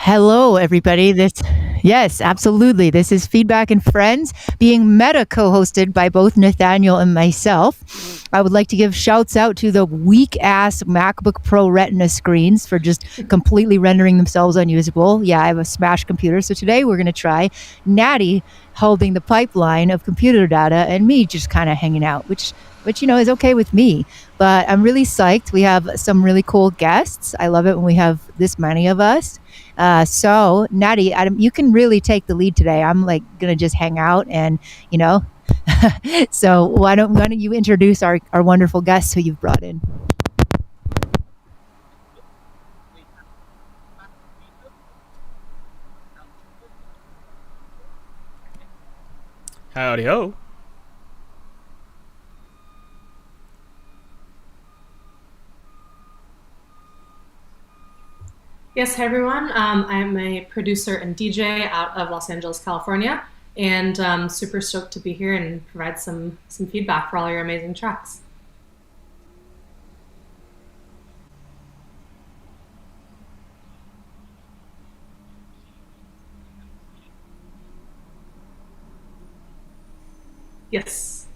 Hello, everybody. Yes, absolutely. This is Feedback and Friends, being meta co-hosted by both Nathaniel and myself. I would like to give shouts out to the weak-ass MacBook Pro Retina screens for just completely rendering themselves unusable. Yeah, I have a smash computer, so today we're going to try Natty holding the pipeline of computer data and me just kind of hanging out, which is okay with me. But I'm really psyched. We have some really cool guests. I love it when we have this many of us. So Natty, Adam, you can really take the lead today. I'm gonna just hang out and so why don't you introduce our wonderful guests who you've brought in? Howdy ho. Yes, hi everyone. I'm a producer and DJ out of Los Angeles, California, and super stoked to be here and provide some feedback for all your amazing tracks. Yes.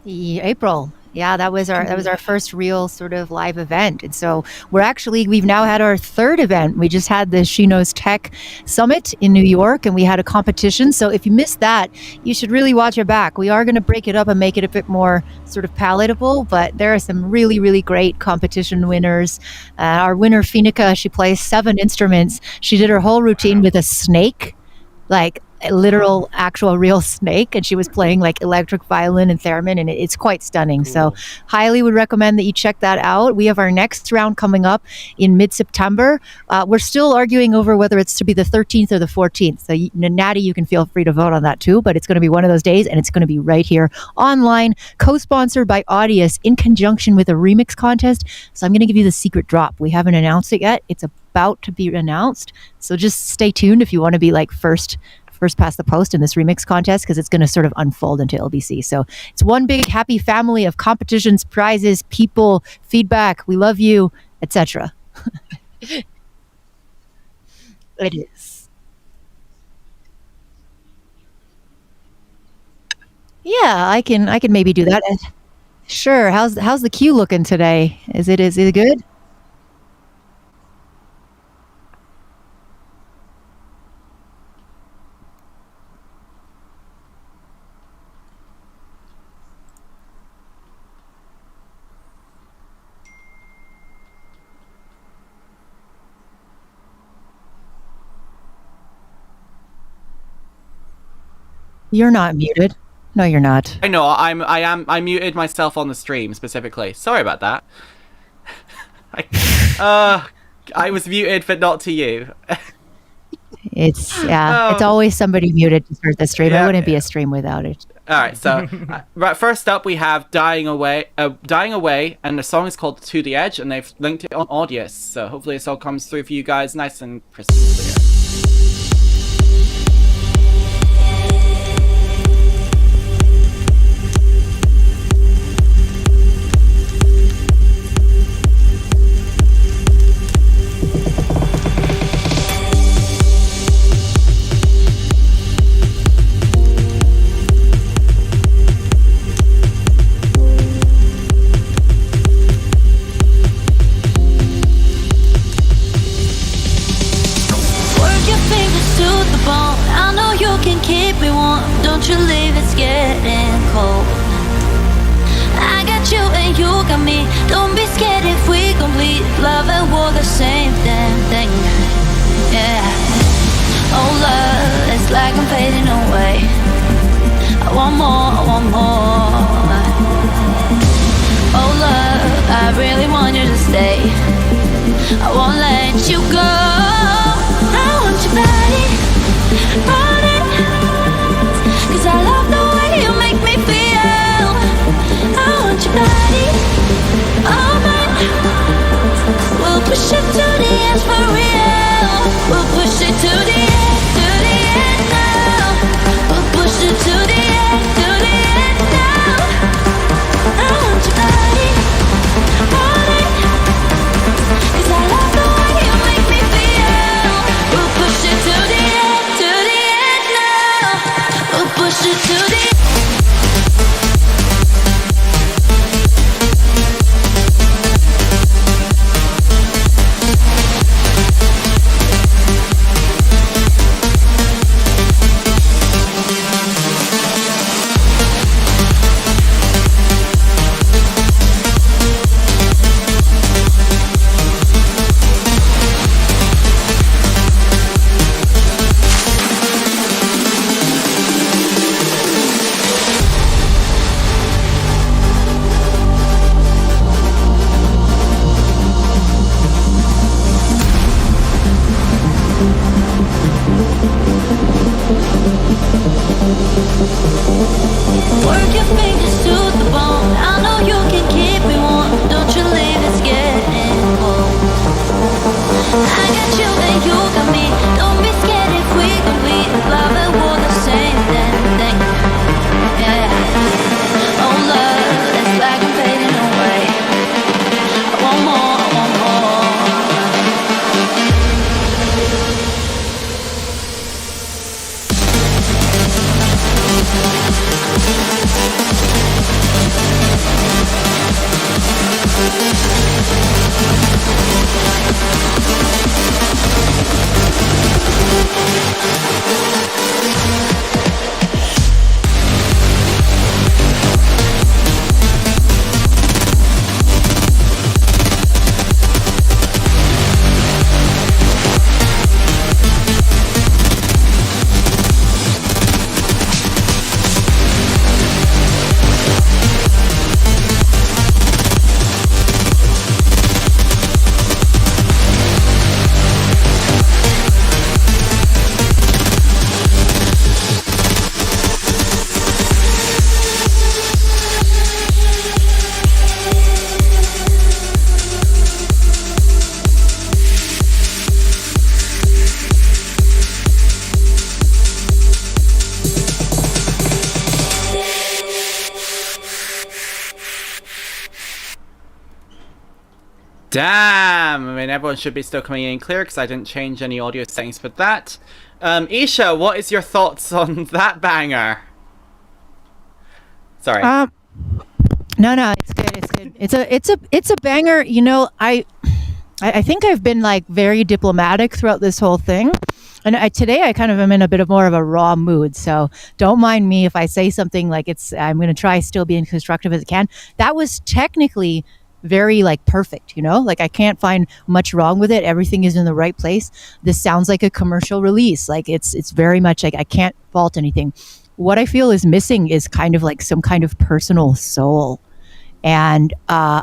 April. Yeah, that was our first real sort of live event. And so we've now had our third event. We just had the She Knows Tech Summit in New York and we had a competition. So if you missed that, you should really watch it back. We are going to break it up and make it a bit more sort of palatable, but there are some really, really great competition winners. Our winner, Finica, she plays 7 instruments. She did her whole routine with a snake, like a literal actual real snake, and she was playing like electric violin and theremin, and it's quite stunning. Cool. So highly would recommend that you check that out. We have our next round coming up in mid-September. We're still arguing over whether it's to be the 13th or the 14th, so Natty, you can feel free to vote on that too, but it's going to be one of those days, and it's going to be right here online, co-sponsored by Audius in conjunction with a remix contest. So I'm going to give you the secret drop. We haven't announced it yet. It's about to be announced, so just stay tuned if you want to be like first past the post in this remix contest, because it's going to sort of unfold into LBC. So it's one big happy family of competitions, prizes, people, feedback. We love you, etc. It is. Yeah, I can maybe do that. Sure. How's the queue looking today? Is it good? You're not muted. No, you're not. I know, I muted myself on the stream specifically. Sorry about that. I was muted, but not to you. It's always somebody muted to start the stream. Yeah, it wouldn't be a stream without it. All right, so right, first up we have Dying Away, and the song is called To the Edge, and they've linked it on Audius. So hopefully this all comes through for you guys nice and crystal clear. Don't you leave, it's getting cold. I got you and you got me. Don't be scared if we complete love and war, the same damn thing. Yeah. Oh love, it's like I'm fading away. I want more, I want more. Oh love, I really want you to stay. I won't let you go. I want your body, run it. Cause I love the way you make me feel. I want your body, all mine. We'll push it to the edge for real. We'll push it to the edge now. We'll push it to the edge, to the edge Damn! I mean, everyone should be still coming in clear because I didn't change any audio settings for that. Isha, what is your thoughts on that banger? Sorry. No, it's good. It's good. It's a banger. You know, I think I've been like very diplomatic throughout this whole thing. And today I kind of am in a bit of more of a raw mood. So don't mind me if I say something like I'm going to try still being constructive as I can. That was technically very like perfect, you know, like I can't find much wrong with it. Everything is in the right place. This sounds like a commercial release. Like it's very much like I can't fault anything. What I feel is missing is kind of like some kind of personal soul. And I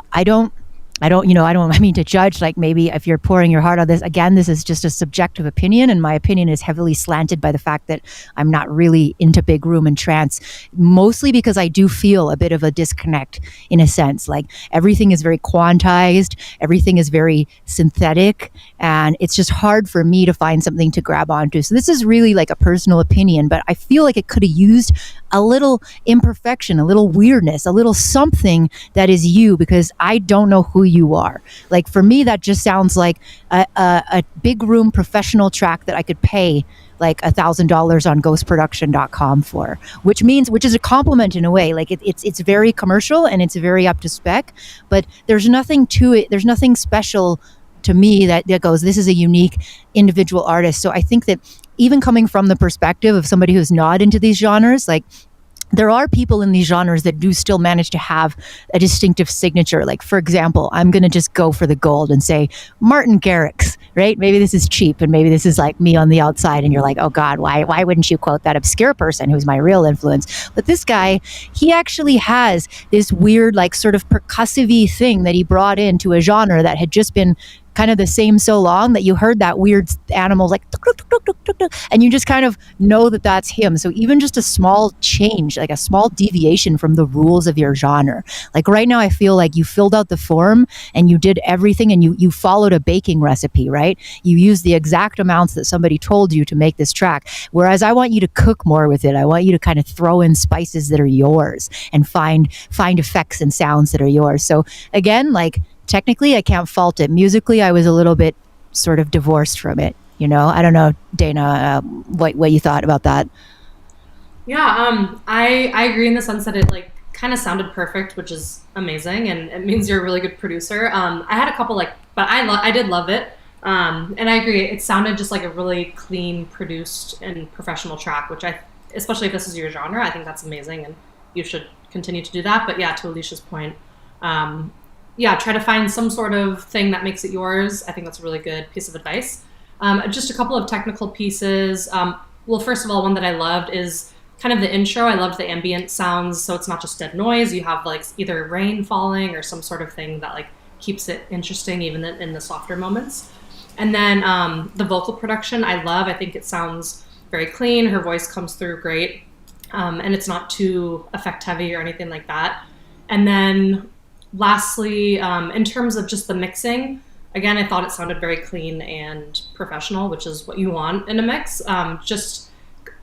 mean to judge, like maybe if you're pouring your heart on this, again, this is just a subjective opinion. And my opinion is heavily slanted by the fact that I'm not really into big room and trance, mostly because I do feel a bit of a disconnect in a sense. Like everything is very quantized, everything is very synthetic, and it's just hard for me to find something to grab onto. So this is really like a personal opinion, but I feel like it could have used a little imperfection, a little weirdness, a little something that is you, because I don't know who you are. Like for me, that just sounds like a big room professional track that I could pay like $1,000 on ghostproduction.com for, which is a compliment in a way. Like it's very commercial and it's very up to spec, but there's nothing to it. There's nothing special to me that goes, this is a unique individual artist. So I think that even coming from the perspective of somebody who's not into these genres, like there are people in these genres that do still manage to have a distinctive signature. Like, for example, I'm going to just go for the gold and say Martin Garrix, right? Maybe this is cheap and maybe this is like me on the outside and you're like, oh God, why wouldn't you quote that obscure person who's my real influence? But this guy, he actually has this weird, like sort of percussive-y thing that he brought into a genre that had just been kind of the same so long that you heard that weird animal like tuk, tuk, tuk, tuk, tuk, tuk, and you just kind of know that that's him. So even just a small change, like a small deviation from the rules of your genre. Like right now I feel like you filled out the form and you did everything and you followed a baking recipe, right? You used the exact amounts that somebody told you to make this track. Whereas I want you to cook more with it. I want you to kind of throw in spices that are yours and find effects and sounds that are yours. So again, like technically I can't fault it. Musically, I was a little bit sort of divorced from it. You know, I don't know, Dana, what you thought about that. Yeah, I agree in the sense that it like kind of sounded perfect, which is amazing, and it means you're a really good producer. I had a couple but I did love it, and I agree. It sounded just like a really clean, produced, and professional track, which especially if this is your genre, I think that's amazing, and you should continue to do that. But yeah, to Alicia's point, try to find some sort of thing that makes it yours. I think that's a really good piece of advice. Just a couple of technical pieces. Well, first of all, one that I loved is kind of the intro. I loved the ambient sounds, so it's not just dead noise. You have like either rain falling or some sort of thing that like keeps it interesting even in the softer moments. And then the vocal production I love. I think it sounds very clean. Her voice comes through great, and it's not too effect heavy or anything like that. And then lastly, in terms of just the mixing, again, I thought it sounded very clean and professional, which is what you want in a mix. Just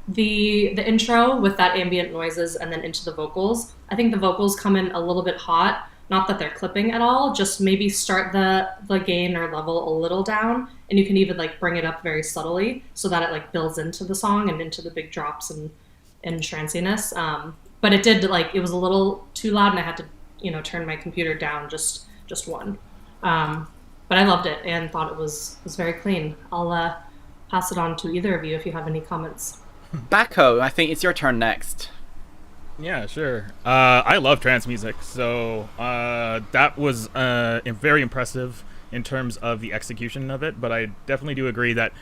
the intro with that ambient noises and then into the vocals. I think the vocals come in a little bit hot. Not that they're clipping at all, just maybe start the gain or level a little down, and you can even like bring it up very subtly so that it like builds into the song and into the big drops and tranciness. But it did it was a little too loud and I had to turn my computer down just one. But I loved it and thought it was very clean. I'll pass it on to either of you if you have any comments. Bako, I think it's your turn next. Yeah, sure. I love trance music, so that was very impressive in terms of the execution of it, but I definitely do agree that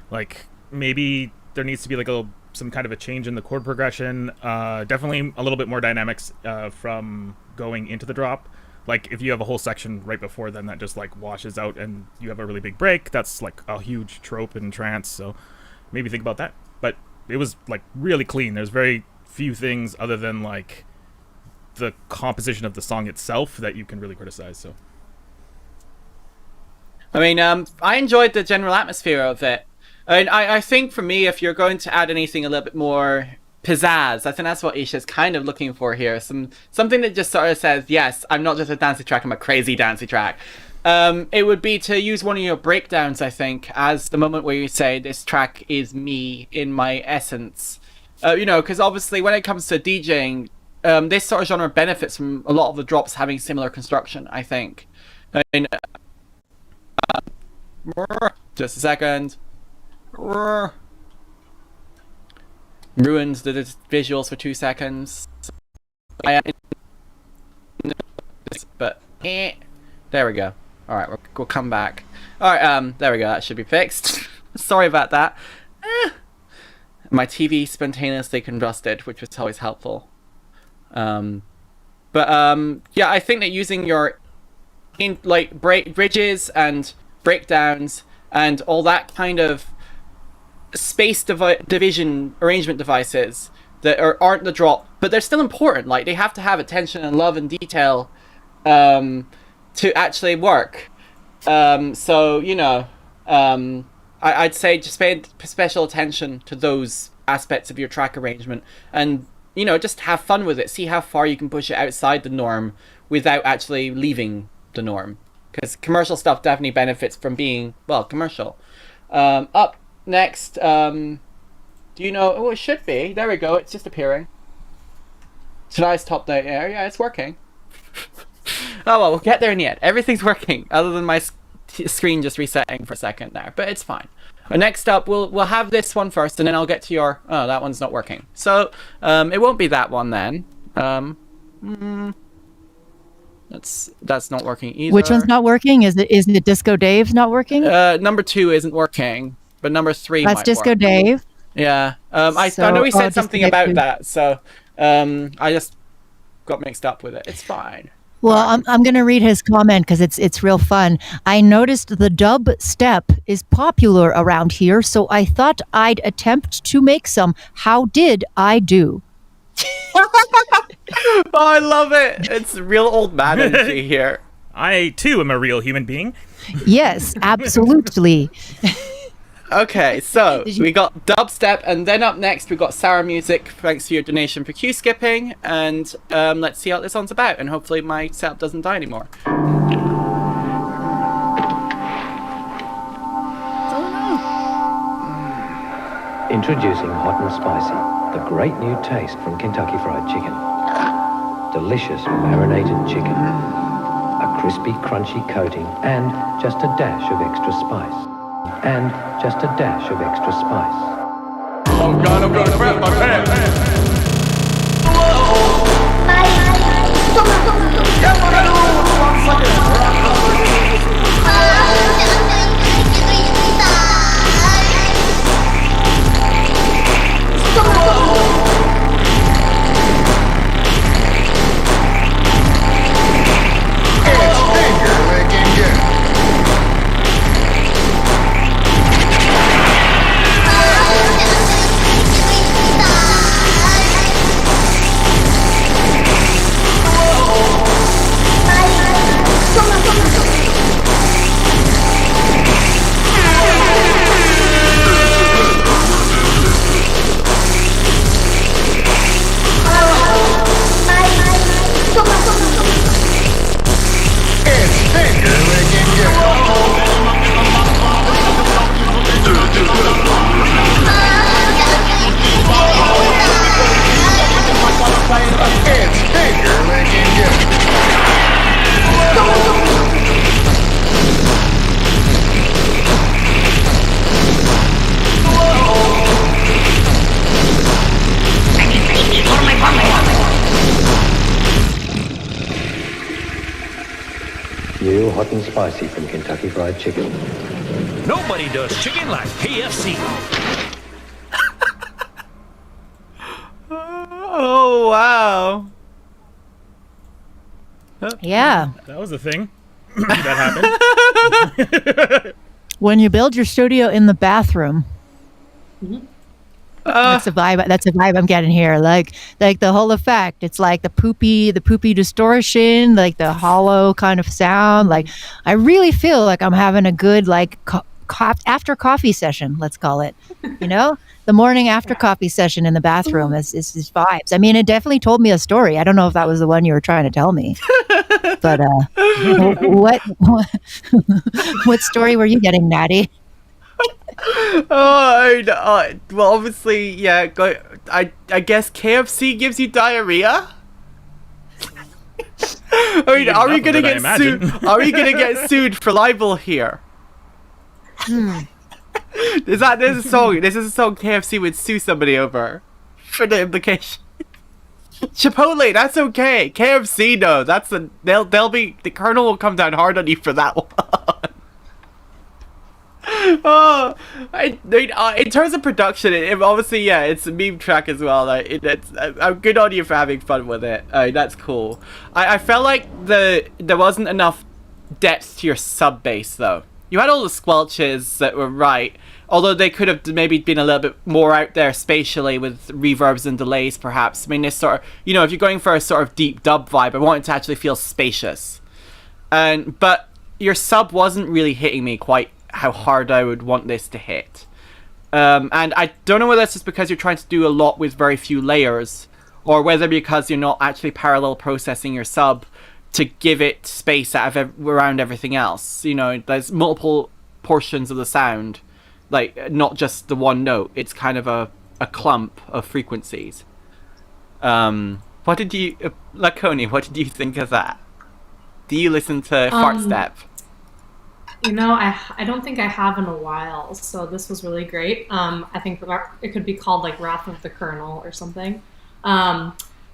like maybe there needs to be like some kind of a change in the chord progression. Definitely a little bit more dynamics from going into the drop. Like if you have a whole section right before then that just like washes out and you have a really big break, that's like a huge trope in trance, so maybe think about that. But it was like really clean. There's very few things other than like the composition of the song itself that you can really criticize. So I mean, I enjoyed the general atmosphere of it. I think for me, if you're going to add anything a little bit more pizzazz, I think that's what Isha's kind of looking for here. Something that just sort of says, yes, I'm not just a dancey track, I'm a crazy dancey track. it would be to use one of your breakdowns, I think, as the moment where you say this track is me in my essence. Because obviously when it comes to DJing, this sort of genre benefits from a lot of the drops having similar construction, I think. I mean, just a second. Ruined the visuals for 2 seconds. But there we go. All right, we'll come back. All right, there we go. That should be fixed. Sorry about that. My TV spontaneously combusted, which was always helpful. Yeah, I think that using your bridges and breakdowns and all that kind of space division arrangement devices that aren't the drop, but they're still important. Like, they have to have attention and love and detail to actually work. I'd say just pay special attention to those aspects of your track arrangement, and just have fun with it. See how far you can push it outside the norm without actually leaving the norm, because commercial stuff definitely benefits from being commercial. Up next, do you know? Oh, it should be. There we go. It's just appearing. Tonight's top note. Yeah, it's working. Oh well, we'll get there in the end. Everything's working, other than my screen just resetting for a second there, but it's fine. Next up, we'll have this one first, and then I'll get to your. Oh, that one's not working. So it won't be that one then. That's not working either. Which one's not working? Is it Disco Dave's not working? Number 2 isn't working, but number 3 That's might Disco work. Dave. Yeah. I know he said something about that, so I just got mixed up with it. It's fine. Well, I'm going to read his comment because it's real fun. I noticed the dub step is popular around here, so I thought I'd attempt to make some. How did I do? Oh, I love it. It's real old man energy here. I, too, am a real human being. Yes, absolutely. Okay, so we got dubstep, and then up next we got Sour Music. Thanks for your donation for queue skipping, and let's see how this one's about, and hopefully my setup doesn't die anymore. Introducing hot and spicy, the great new taste from Kentucky Fried Chicken. Delicious marinated chicken, a crispy, crunchy coating, and just a dash of extra spice. And just a dash of extra spice. Oh God, I'm gonna crap my pants. New hot and spicy from Kentucky Fried Chicken. Nobody does chicken like KFC. Oh wow. Yeah. That was a thing. That happened. When you build your studio in the bathroom. That's a vibe. That's a vibe I'm getting here. Like the whole effect. It's like the poopy distortion, like the hollow kind of sound. Like I really feel like I'm having a good after coffee session. Let's call it. The morning after coffee session in the bathroom is vibes. I mean, it definitely told me a story. I don't know if that was the one you were trying to tell me. But what story were you getting, Natty? Well, obviously, yeah. I guess KFC gives you diarrhea. I mean, are we gonna get sued? Are we gonna get sued for libel here? This is a song. This is a song KFC would sue somebody over for the implication. Chipotle, that's okay. KFC, no, they'll be, the Colonel will come down hard on you for that one. In terms of production, it obviously, yeah, it's a meme track as well. I'm good on you for having fun with it. That's cool. I felt like there wasn't enough depth to your sub bass though. You had all the squelches that were right, although they could have maybe been a little bit more out there spatially with reverbs and delays, perhaps. I mean, this sort of, if you're going for a sort of deep dub vibe, I want it to actually feel spacious. But your sub wasn't really hitting me quite how hard I would want this to hit. And I don't know whether that's just because you're trying to do a lot with very few layers, or whether because you're not actually parallel processing your sub to give it space around everything else. There's multiple portions of the sound, like not just the one note. It's kind of a clump of frequencies. What did you, LACONY, what did you think of that? Do you listen to Fart Step? I don't think I have in a while, so this was really great. I think it could be called like Wrath of the Colonel or something.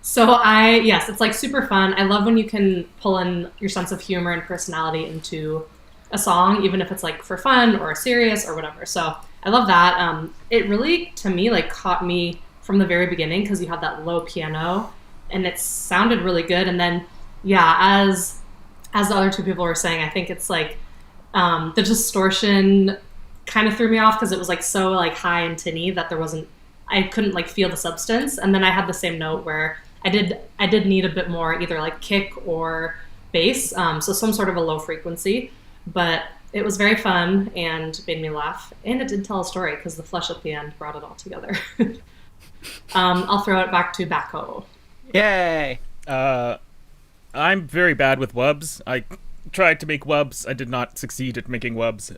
Yes, it's like super fun. I love when you can pull in your sense of humor and personality into a song, even if it's like for fun or serious or whatever. So I love that. It really, to me, like caught me from the very beginning because you had that low piano and it sounded really good. And then, yeah, as the other two people were saying, I think it's like the distortion kind of threw me off because it was like so like high and tinny that I couldn't like feel the substance. And then I had the same note where I did need a bit more either like kick or bass, so some sort of a low frequency. But it was very fun and made me laugh, and it did tell a story because the flush at the end brought it all together. I'll throw it back to Bako. Yay! I'm very bad with wubs. I tried to make wubs. I did not succeed at making wubs.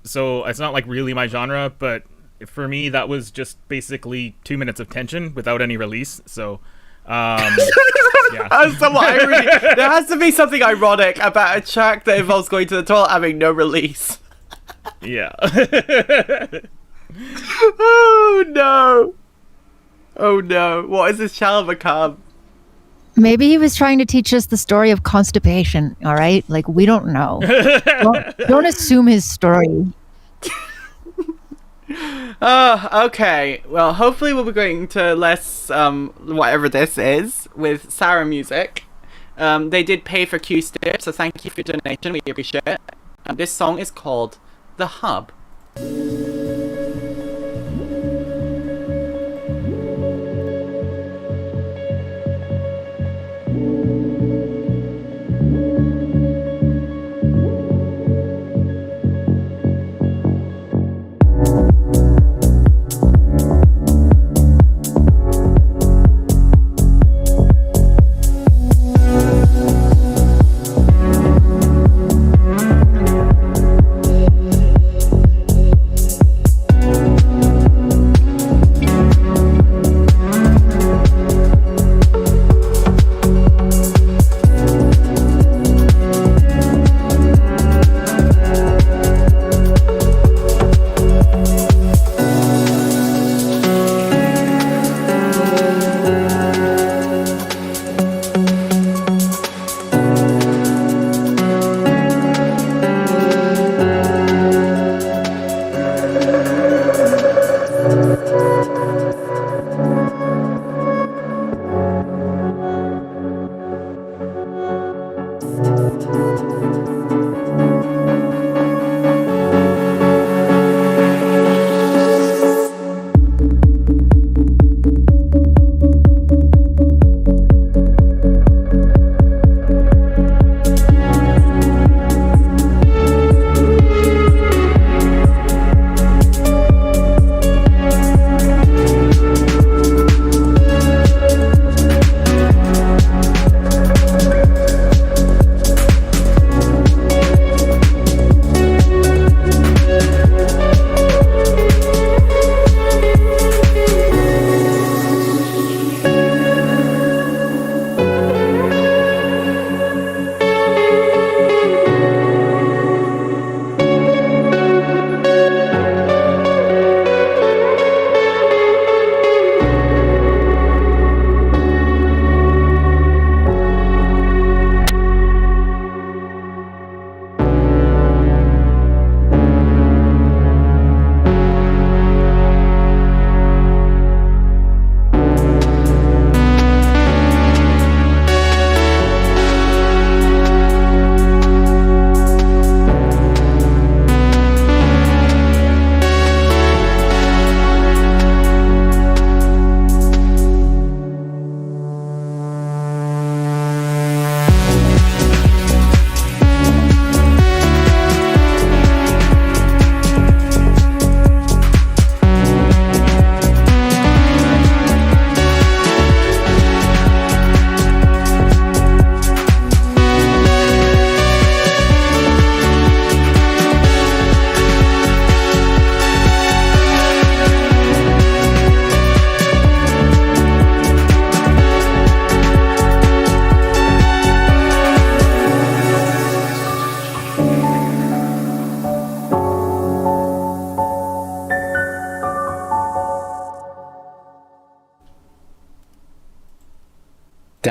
So it's not like really my genre, but for me that was just basically 2 minutes of tension without any release. So yeah. There has to be something ironic about a track that involves going to the toilet having no release. Yeah. Oh no, what is this channel become? Maybe he was trying to teach us the story of constipation, all right? Like, we don't know. Don't assume his story. Okay. Well, hopefully we'll be going to less, whatever this is, with Sarah Music. They did pay for Q-Stitch, so thank you for your donation. We appreciate it. This song is called The Hub.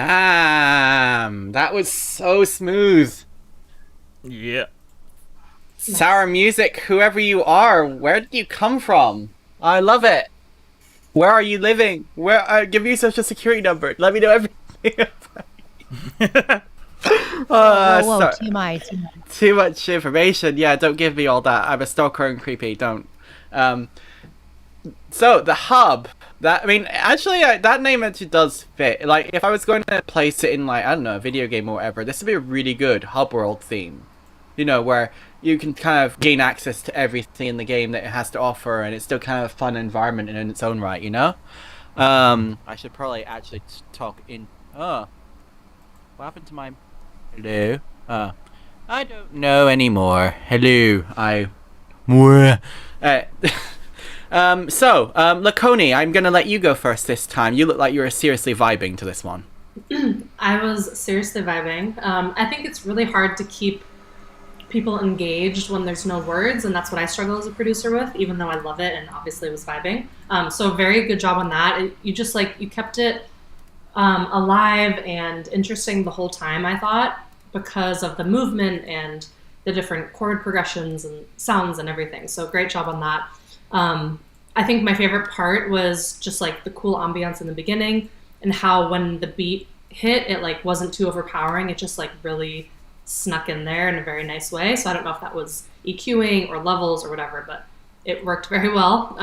Damn, that was so smooth. Yeah. Sour Music, whoever you are, where did you come from? I love it. Where are you living? Give me your social security number. Let me know everything about you. Whoa, TMI. Too much information. Yeah, don't give me all that. I'm a stalker and creepy. Don't. So the hub. That name actually does fit. Like, if I was going to place it in, like, I don't know, a video game or whatever, this would be a really good hub world theme. You know, where you can kind of gain access to everything in the game that it has to offer, and it's still kind of a fun environment in its own right, you know? I should probably actually talk in... what happened to my... Hello? I don't know anymore. Hello, LACONY, I'm gonna let you go first this time. You look like you were seriously vibing to this one. I was seriously vibing. I think it's really hard to keep people engaged when there's no words, and that's what I struggle as a producer with, even though I love it and obviously was vibing. So very good job on that. You kept it alive and interesting the whole time, I thought, because of the movement and the different chord progressions and sounds and everything. So great job on that. I think my favorite part was just like the cool ambiance in the beginning, and how when the beat hit, it like wasn't too overpowering. It just like really snuck in there in a very nice way. So I don't know if that was EQing or levels or whatever, but it worked very well.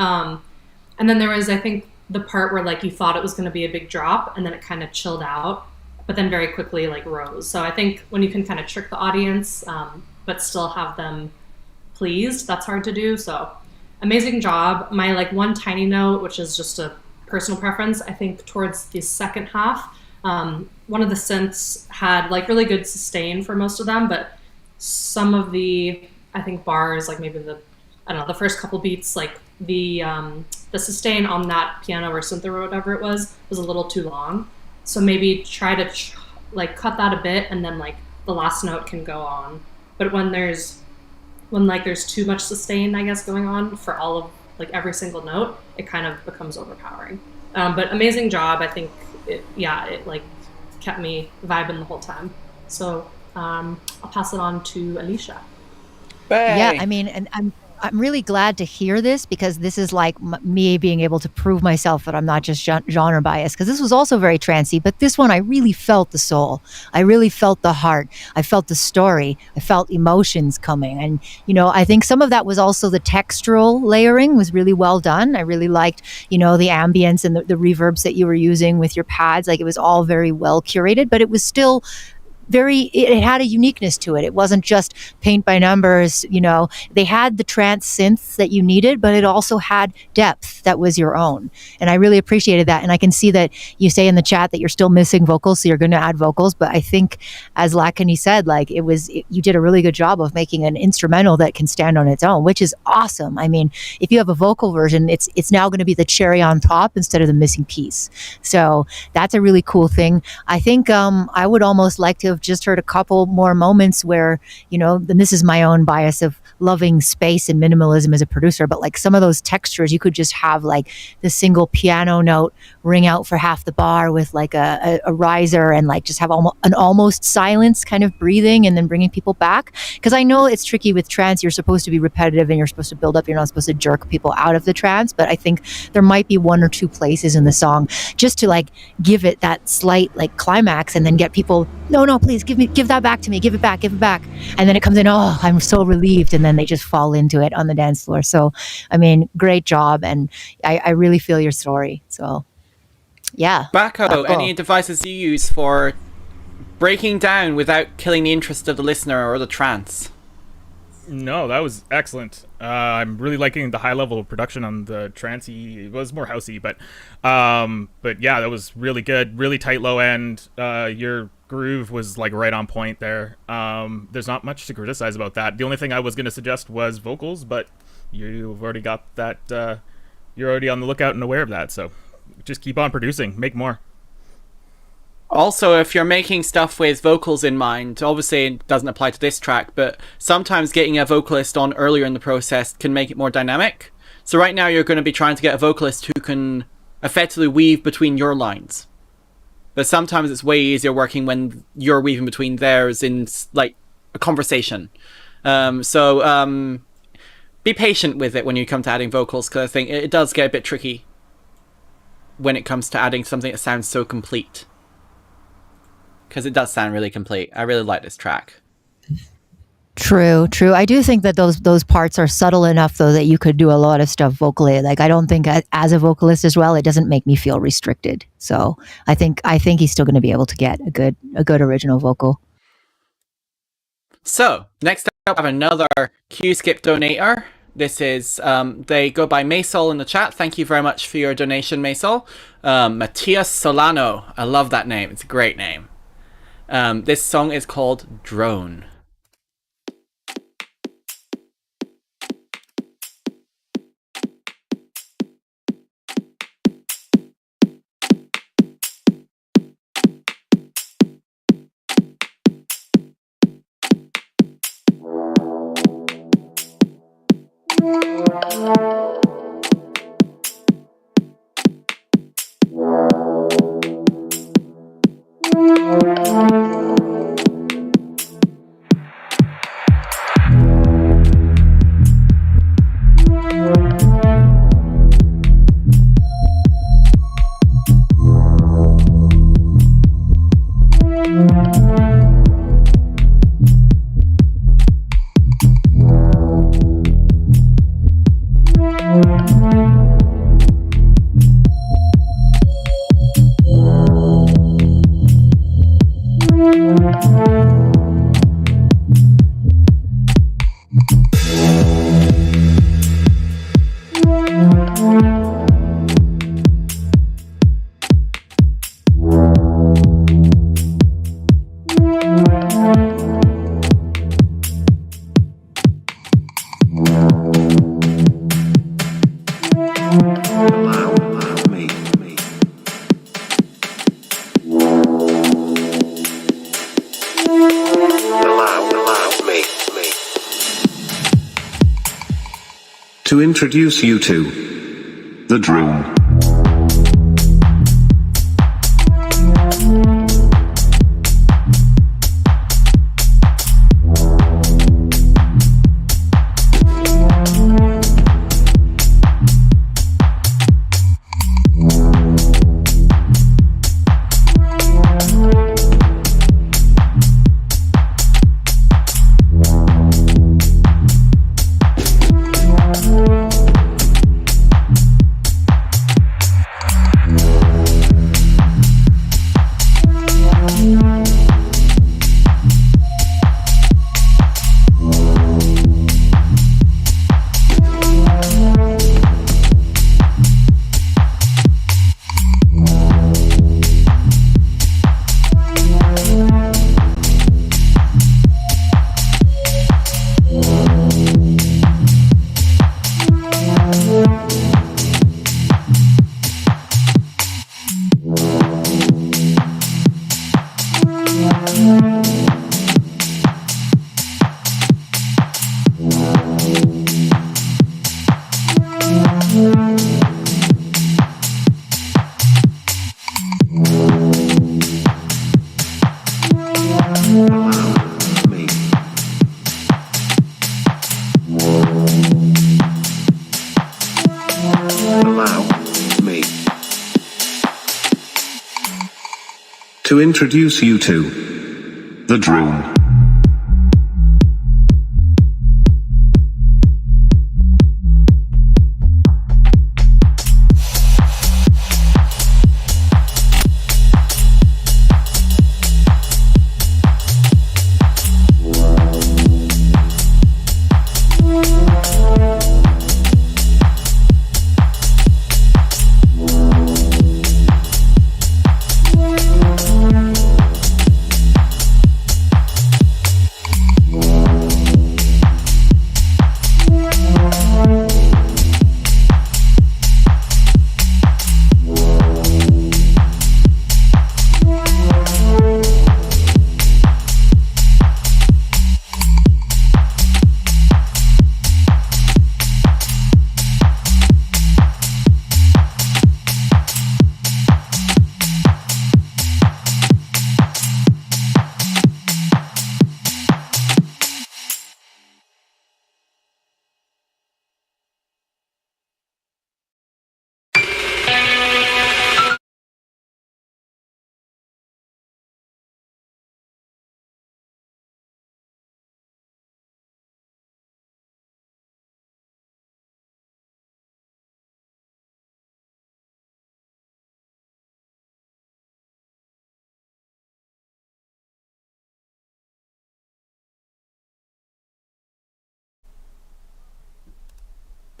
And then there was, I think, the part where like you thought it was going to be a big drop, and then it kind of chilled out, but then very quickly like rose. So I think when you can kind of trick the audience, but still have them pleased, that's hard to do. So amazing job. My like one tiny note, which is just a personal preference, I think towards the second half, one of the synths had like really good sustain for most of them, but some of the, I think, bars, like maybe the first couple beats, like the sustain on that piano or synth or whatever it was a little too long. So maybe try to like cut that a bit, and then like the last note can go on. But when there's too much sustain, I guess, going on for all of like every single note, it kind of becomes overpowering. But amazing job. I think it like kept me vibing the whole time. So I'll pass it on to ill-esha. Yeah, I mean, and I'm really glad to hear this, because this is like me being able to prove myself that I'm not just genre biased, because this was also very trancey, but this one I really felt the soul. I really felt the heart. I felt the story. I felt emotions coming. And, you know, I think some of that was also the textural layering was really well done. I really liked, you know, the ambience and the reverbs that you were using with your pads. Like, it was all very well curated, but it was still it had a uniqueness to it. It wasn't just paint by numbers, you know. They had the trance synths that you needed, but it also had depth that was your own. And I really appreciated that. And I can see that you say in the chat that you're still missing vocals, so you're going to add vocals. But I think, as LACONY said, like you did a really good job of making an instrumental that can stand on its own, which is awesome. I mean, if you have a vocal version, it's now going to be the cherry on top instead of the missing piece. So that's a really cool thing. I think I would almost like to have just heard a couple more moments where, you know, and this is my own bias of loving space and minimalism as a producer, but like some of those textures, you could just have like the single piano note ring out for half the bar with like a riser, and like just have an almost silence kind of breathing and then bringing people back. Because I know it's tricky with trance. You're supposed to be repetitive and you're supposed to build up. You're not supposed to jerk people out of the trance. But I think there might be one or two places in the song just to like give it that slight like climax, and then get people, no, please give that back to me. Give it back. And then it comes in, oh, I'm so relieved. And then they just fall into it on the dance floor. So, I mean, great job. And I really feel your story. So, yeah. Bako, any devices you use for breaking down without killing the interest of the listener or the trance? No, that was excellent. I'm really liking the high level of production on the trancey. It was more housey, but yeah, that was really good. Really tight low end. Your groove was like right on point there. There's not much to criticize about that. The only thing I was going to suggest was vocals, but you've already got that. You're already on the lookout and aware of that. So just keep on producing, make more. Also, if you're making stuff with vocals in mind, obviously it doesn't apply to this track, but sometimes getting a vocalist on earlier in the process can make it more dynamic. So right now you're going to be trying to get a vocalist who can effectively weave between your lines. But sometimes it's way easier working when you're weaving between theirs in like a conversation. So be patient with it when you come to adding vocals, because I think it does get a bit tricky when it comes to adding something that sounds so complete. Because it does sound really complete. I really like this track. True. I do think that those parts are subtle enough, though, that you could do a lot of stuff vocally. Like, I don't think as a vocalist as well, it doesn't make me feel restricted. So I think he's still going to be able to get a good original vocal. So next up, I have another Q-Skip donator. This is they go by Maysol in the chat. Thank you very much for your donation, Maysol. Matias Solano. I love that name. It's a great name. This song is called Drone. To introduce you to the drone. To introduce you to the drone.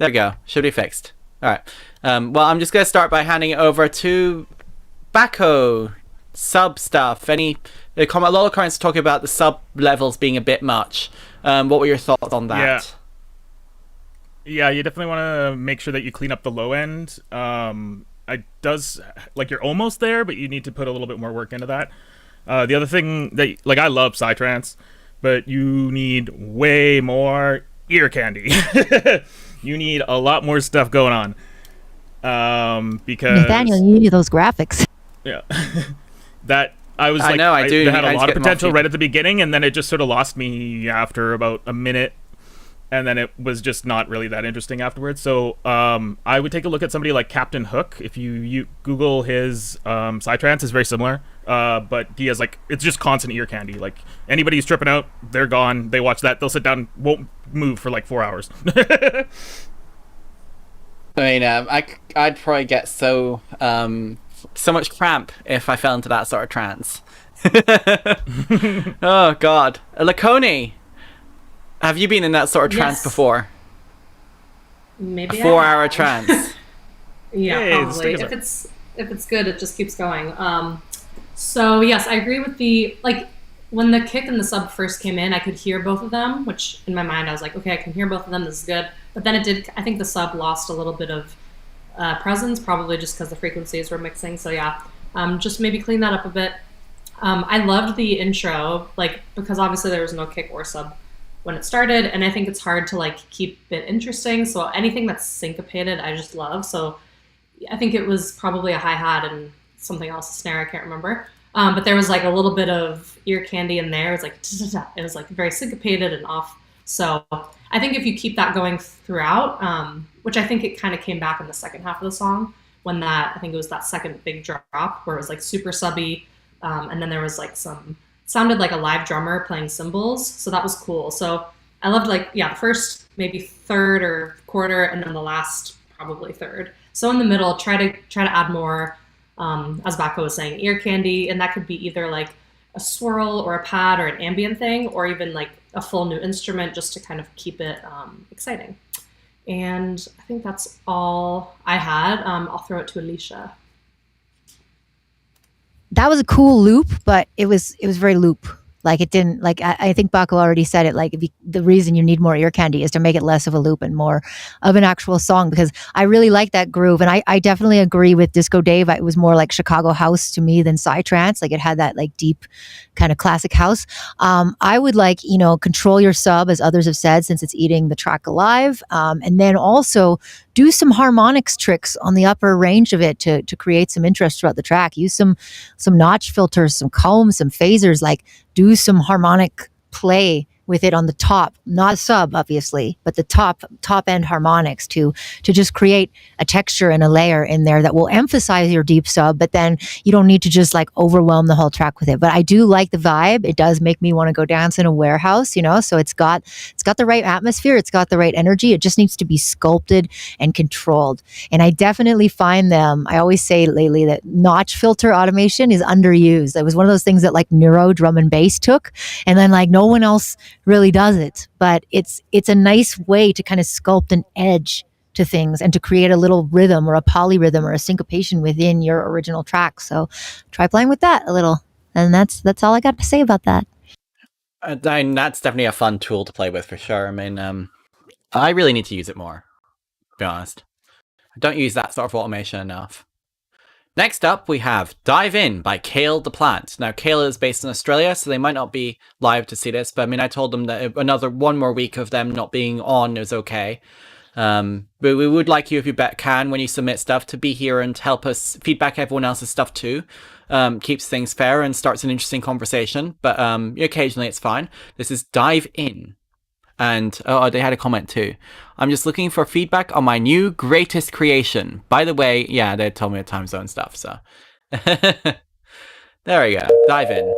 There we go. Should be fixed. All right. Well, I'm just going to start by handing it over to Bako. Sub stuff. A lot of comments talking about the sub levels being a bit much. What were your thoughts on that? Yeah, you definitely want to make sure that you clean up the low end. You're almost there, but you need to put a little bit more work into that. The other thing that, I love Psytrance, but you need way more ear candy. You need a lot more stuff going on. Because Nathaniel, you need those graphics. Yeah. That I was I know, I do. It had a lot of get them off potential you. right at the beginning, and then it just sort of lost me after about a minute, and then it was just not really that interesting afterwards. So I would take a look at somebody like Captain Hook. If you Google his Psytrance, is very similar, but he has it's just constant ear candy. Like anybody who's tripping out, they're gone. They watch that, they'll sit down, won't move for 4 hours. I mean, I'd probably get so much cramp if I fell into that sort of trance. Oh God, LACONY, have you been in that sort of trance Yes. before? Maybe A 4-hour trance. Yeah, Hey, the probably. stickers If it's good, it just keeps going. So yes, I agree with the when the kick and the sub first came in, I could hear both of them, which in my mind I was like, okay, I can hear both of them. This is good. But then I think the sub lost a little bit of presence, probably just because the frequencies were mixing. So yeah, just maybe clean that up a bit. I loved the intro, because obviously there was no kick or sub when it started, and I think it's hard to keep it interesting. So anything that's syncopated, I just love. So I think it was probably a hi-hat and something else, a snare, I can't remember. But there was a little bit of ear candy in there. It was it was very syncopated and off. So I think if you keep that going throughout, which I think it kind of came back in the second half of the song, when I think it was that second big drop where it was super subby, and then there was sounded like a live drummer playing cymbals. So that was cool. So I loved the first maybe third or quarter, and then the last probably third. So in the middle, try to add more, as Bako was saying, ear candy, and that could be either a swirl or a pad or an ambient thing, or even a full new instrument, just to kind of keep it exciting. And I think that's all I had. I'll throw it to ill-esha. That was a cool loop, but it was very loop. It didn't I think Bako already said it. The reason you need more ear candy is to make it less of a loop and more of an actual song, because I really like that groove, and I definitely agree with Disco Dave. It was more like Chicago house to me than Psytrance. It had that deep kind of classic house. I would control your sub, as others have said, since it's eating the track alive, and then also do some harmonics tricks on the upper range of it to create some interest throughout the track. Use some notch filters, some combs, some phasers, do some harmonic play with it on the top, not sub obviously, but the top end harmonics to just create a texture and a layer in there that will emphasize your deep sub, but then you don't need to just overwhelm the whole track with it. But I do like the vibe. It does make me want to go dance in a warehouse, so it's got the right atmosphere, it's got the right energy. It just needs to be sculpted and controlled. And I definitely find I always say lately that notch filter automation is underused. It was one of those things that Neuro drum and bass took, and then no one else really does it, but it's a nice way to kind of sculpt an edge to things and to create a little rhythm or a polyrhythm or a syncopation within your original track. So try playing with that a little, and that's all I got to say about that. That's definitely a fun tool to play with for sure. I mean, I really need to use it more, to be honest. I don't use that sort of automation enough. Next up, we have Dive In by Kale the Plant. Now, Kale is based in Australia, so they might not be live to see this, but I mean, I told them that one more week of them not being on is okay. But we would like you, if you can, when you submit stuff, to be here and help us feedback everyone else's stuff too. Keeps things fair and starts an interesting conversation, but occasionally it's fine. This is Dive In. And they had a comment too. I'm just looking for feedback on my new greatest creation. By the way, yeah, they told me the time zone stuff, so. There we go. Dive in.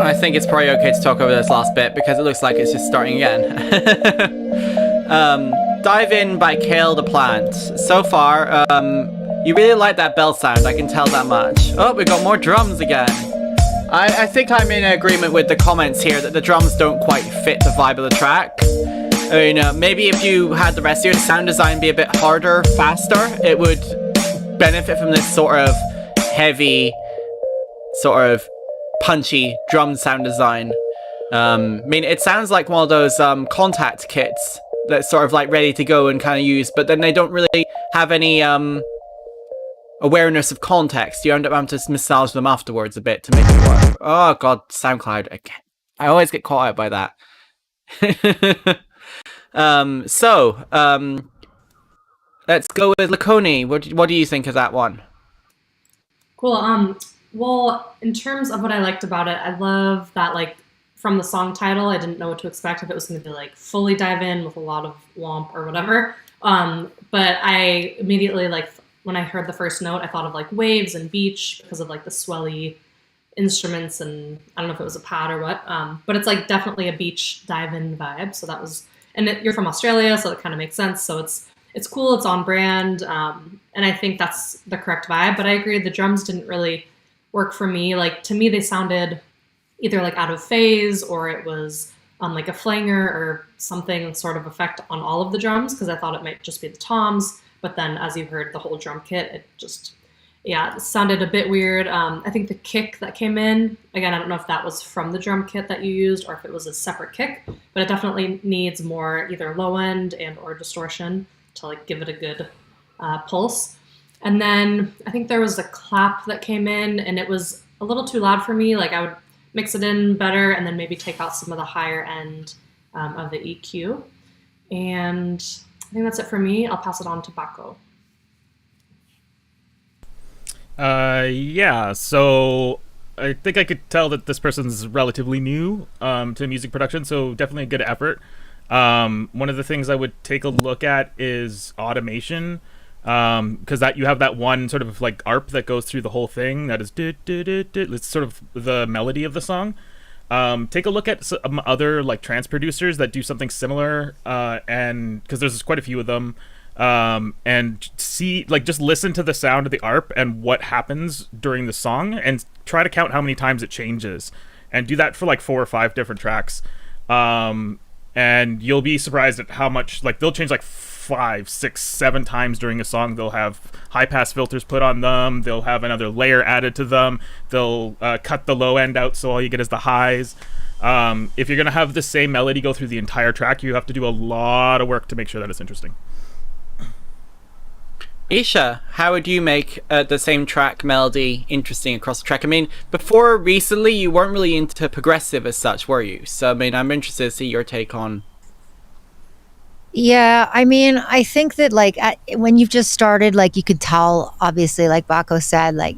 I think it's probably okay to talk over this last bit because it looks like it's just starting again. Dive In by Kale the Plant. So far, you really like that bell sound, I can tell that much. Oh, we got more drums again. I think I'm in agreement with the comments here that the drums don't quite fit the vibe of the track. I mean, maybe if you had the rest of your sound design be a bit harder, faster, it would benefit from this sort of heavy, sort of punchy drum sound design. I mean, it sounds like one of those contact kits that's sort of like ready to go and kind of use, but then they don't really have any awareness of context. You end up having to massage them afterwards a bit to make it work. Oh god, SoundCloud again. I always get caught out by that. Let's go with LACONY. What do you think of that one? Cool. Well, in terms of what I liked about it, I love that, like, from the song title, I didn't know what to expect, if it was going to be, like, fully dive in with a lot of womp or whatever. But I immediately, like, when I heard the first note, I thought of, like, waves and beach because of, like, the swelly instruments, and I don't know if it was a pad or what. But it's, like, definitely a beach dive in vibe. So that was, and you're from Australia, so it kind of makes sense. So it's cool, it's on brand, and I think that's the correct vibe. But I agree, the drums didn't really work for me. Like, to me, they sounded either like out of phase, or it was like a flanger or something sort of effect on all of the drums, because I thought it might just be the toms. But then, as you heard, the whole drum kit, it just, yeah, it sounded a bit weird. I think the kick that came in, again, I don't know if that was from the drum kit that you used or if it was a separate kick, but it definitely needs more either low end and or distortion to, like, give it a good pulse. And then I think there was a clap that came in, and it was a little too loud for me. Like, I would mix it in better and then maybe take out some of the higher end of the EQ. And I think that's it for me. I'll pass it on to Bako. Yeah, so I think I could tell that this person's relatively new to music production, so definitely a good effort. One of the things I would take a look at is automation, because that you have that one sort of like arp that goes through the whole thing that is it's sort of the melody of the song. Take a look at some other like trance producers that do something similar, and because there's quite a few of them, and see, like, just listen to the sound of the arp and what happens during the song, and try to count how many times it changes, and do that for like 4 or 5 different tracks. And you'll be surprised at how much, like, they'll change like 5, 6, 7 times during a song. They'll have high pass filters put on them. They'll have another layer added to them. They'll cut the low end out so all you get is the highs. If you're going to have the same melody go through the entire track, you have to do a lot of work to make sure that it's interesting. ill-esha, how would you make the same track melody interesting across the track? I mean, before recently, you weren't really into progressive as such, were you? So, I mean, I'm interested to see your take on... Yeah, I mean, I think that like when you've just started, like you could tell, obviously, like Bako said, like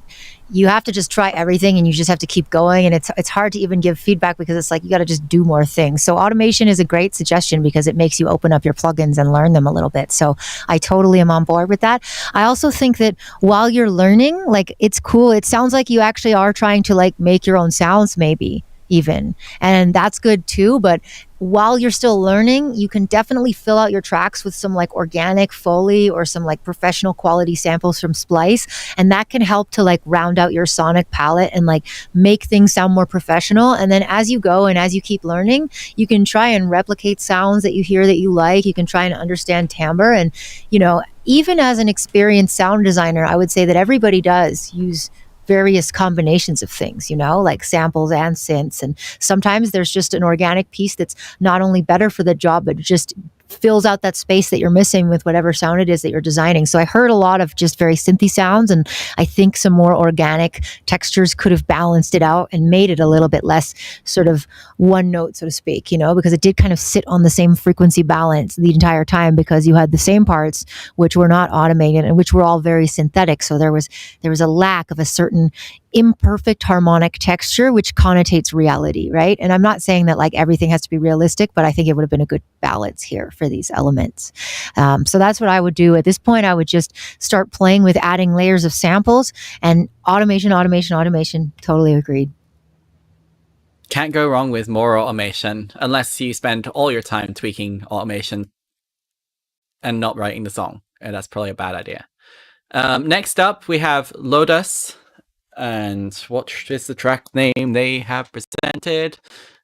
you have to just try everything and you just have to keep going. And it's hard to even give feedback because it's like you got to just do more things. So automation is a great suggestion because it makes you open up your plugins and learn them a little bit. So I totally am on board with that. I also think that while you're learning, like it's cool. It sounds like you actually are trying to like make your own sounds, maybe even, and that's good too. But while you're still learning, you can definitely fill out your tracks with some like organic Foley or some like professional quality samples from Splice. And that can help to like round out your sonic palette and like make things sound more professional. And then as you go and as you keep learning, you can try and replicate sounds that you hear that you like. You can try and understand timbre. And, you know, even as an experienced sound designer, I would say that everybody does use various combinations of things, you know, like samples and synths. And sometimes there's just an organic piece that's not only better for the job, but just fills out that space that you're missing with whatever sound it is that you're designing. So I heard a lot of just very synthy sounds, and I think some more organic textures could have balanced it out and made it a little bit less sort of one note, so to speak, you know, because it did kind of sit on the same frequency balance the entire time because you had the same parts which were not automated and which were all very synthetic. So there was a lack of a certain imperfect harmonic texture which connotates reality, right? And I'm not saying that like everything has to be realistic, but I think it would have been a good balance here for these elements. So that's what I would do at this point. I would just start playing with adding layers of samples and automation. Totally agreed. Can't go wrong with more automation unless you spend all your time tweaking automation and not writing the song. And that's probably a bad idea. Next up, we have Lotus. And what is the track name they have presented?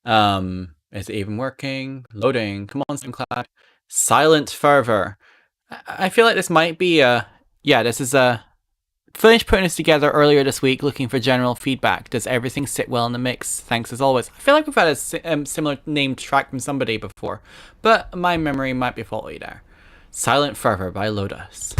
Is it even working? Loading. Come on, SoundCloud. Silent Fervor. I feel like this might be this is a finished putting this together earlier this week, looking for general feedback. Does everything sit well in the mix? Thanks as always. I feel like we've had a similar named track from somebody before, but my memory might be faulty there. Silent Fervor by Lotus.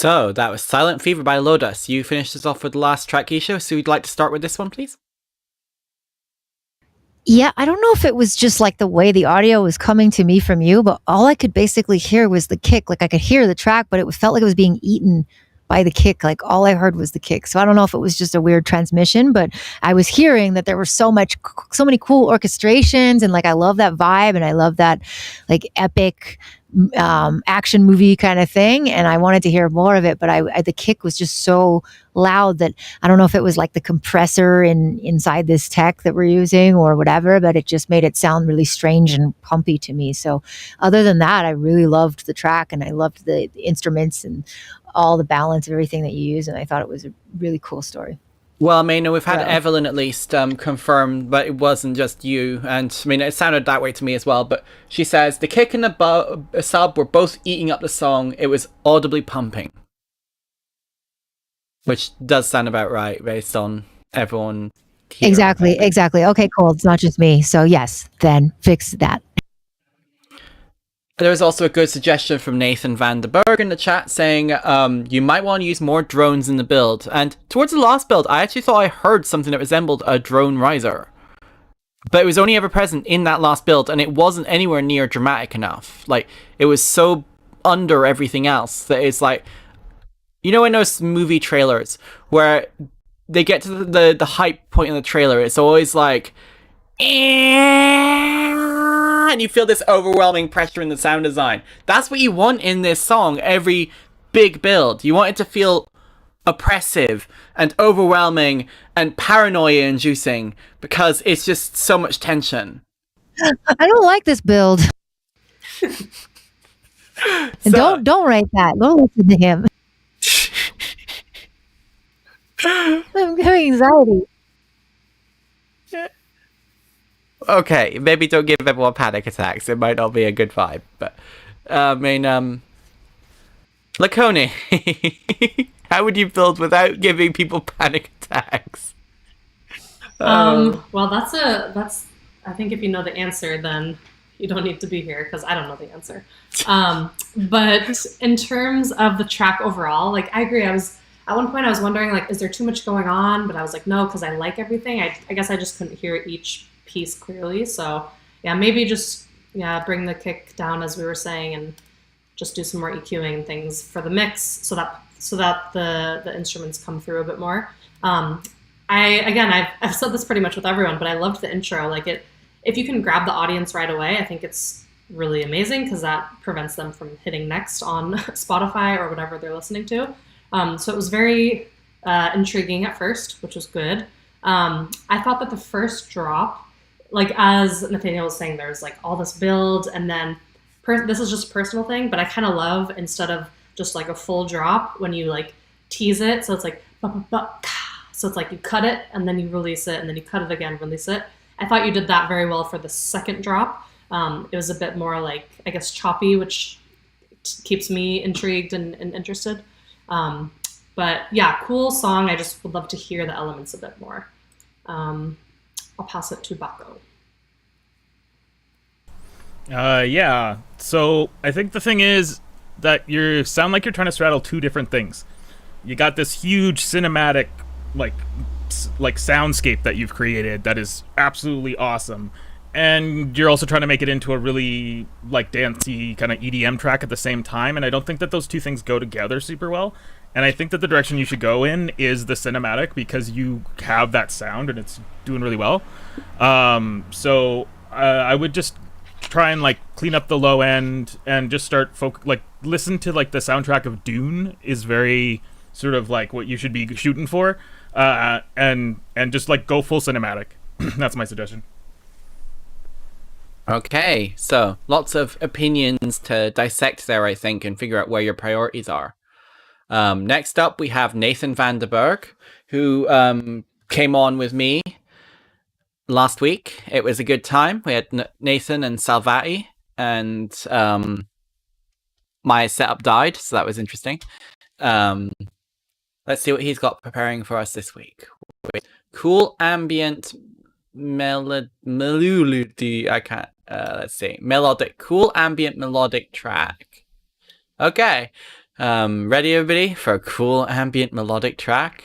So that was Silent Fever by Lotus. You finished us off with the last track, Isha, so you'd like to start with this one, please? Yeah, I don't know if it was just like the way the audio was coming to me from you, but all I could basically hear was the kick. Like I could hear the track, but it felt like it was being eaten by the kick. Like all I heard was the kick. So I don't know if it was just a weird transmission, but I was hearing that there were so many cool orchestrations, and like I love that vibe, and I love that like epic action movie kind of thing, and I wanted to hear more of it, but I the kick was just so loud that I don't know if it was like the compressor inside this tech that we're using or whatever, but it just made it sound really strange and pumpy to me. So other than that, I really loved the track, and I loved the instruments and all the balance of everything that you use, and I thought it was a really cool story. Well, I mean, we've had Evelyn at least confirmed, but it wasn't just you. And I mean, it sounded that way to me as well. But she says the kick and the sub were both eating up the song. It was audibly pumping, which does sound about right based on everyone here. Exactly. Okay, cool. It's not just me. So yes, then fix that. There was also a good suggestion from Nathan Vanderberg in the chat saying you might want to use more drones in the build. And towards the last build, I actually thought I heard something that resembled a drone riser. But it was only ever present in that last build, and it wasn't anywhere near dramatic enough. Like, it was so under everything else that it's like... You know in those movie trailers where they get to the hype point in the trailer, it's always like... And you feel this overwhelming pressure in the sound design. That's what you want in this song every big build. You want it to feel oppressive and overwhelming and paranoia inducing because it's just so much tension. I don't like this build. And don't write that. Don't listen to him. I'm having anxiety. Okay, maybe don't give everyone panic attacks. It might not be a good vibe, but I mean, LACONY, how would you build without giving people panic attacks? Well, that's I think if you know the answer, then you don't need to be here because I don't know the answer. But in terms of the track overall, like I agree. At one point I was wondering like, is there too much going on? But I was like, no, because I like everything. I guess I just couldn't hear each piece clearly. So yeah, maybe just bring the kick down as we were saying, and just do some more EQing and things for the mix, so that the instruments come through a bit more. I've said this pretty much with everyone, but I loved the intro. Like if you can grab the audience right away, I think it's really amazing because that prevents them from hitting next on Spotify or whatever they're listening to. So it was very intriguing at first, which was good. I thought that the first drop, like as Nathaniel was saying, there's like all this build, and then this is just a personal thing, but I kind of love instead of just like a full drop when you like tease it, so it's like so it's like you cut it and then you release it and then you cut it again, release it. I thought you did that very well for the second drop. It was a bit more like, I guess, choppy, which keeps me intrigued and interested. But yeah, cool song. I just would love to hear the elements a bit more. I'll pass it to Bako. Yeah. So I think the thing is that you sound like you're trying to straddle two different things. You got this huge cinematic, like soundscape that you've created that is absolutely awesome, and you're also trying to make it into a really like dancey kind of EDM track at the same time. And I don't think that those two things go together super well. And I think that the direction you should go in is the cinematic, because you have that sound and it's doing really well. So I would just try and like clean up the low end and just start listen to like the soundtrack of Dune is very sort of like what you should be shooting for, and just like go full cinematic. That's my suggestion. Okay, so lots of opinions to dissect there, I think, and figure out where your priorities are. Next up, we have Nathan Vanderberg, who came on with me last week. It was a good time. We had Nathan and Salvati, and my setup died, so that was interesting. Let's see what he's got preparing for us this week. Cool ambient melody. I can't. Let's see. Melodic. Cool ambient melodic track. Okay. Ready, everybody, for a cool ambient melodic track?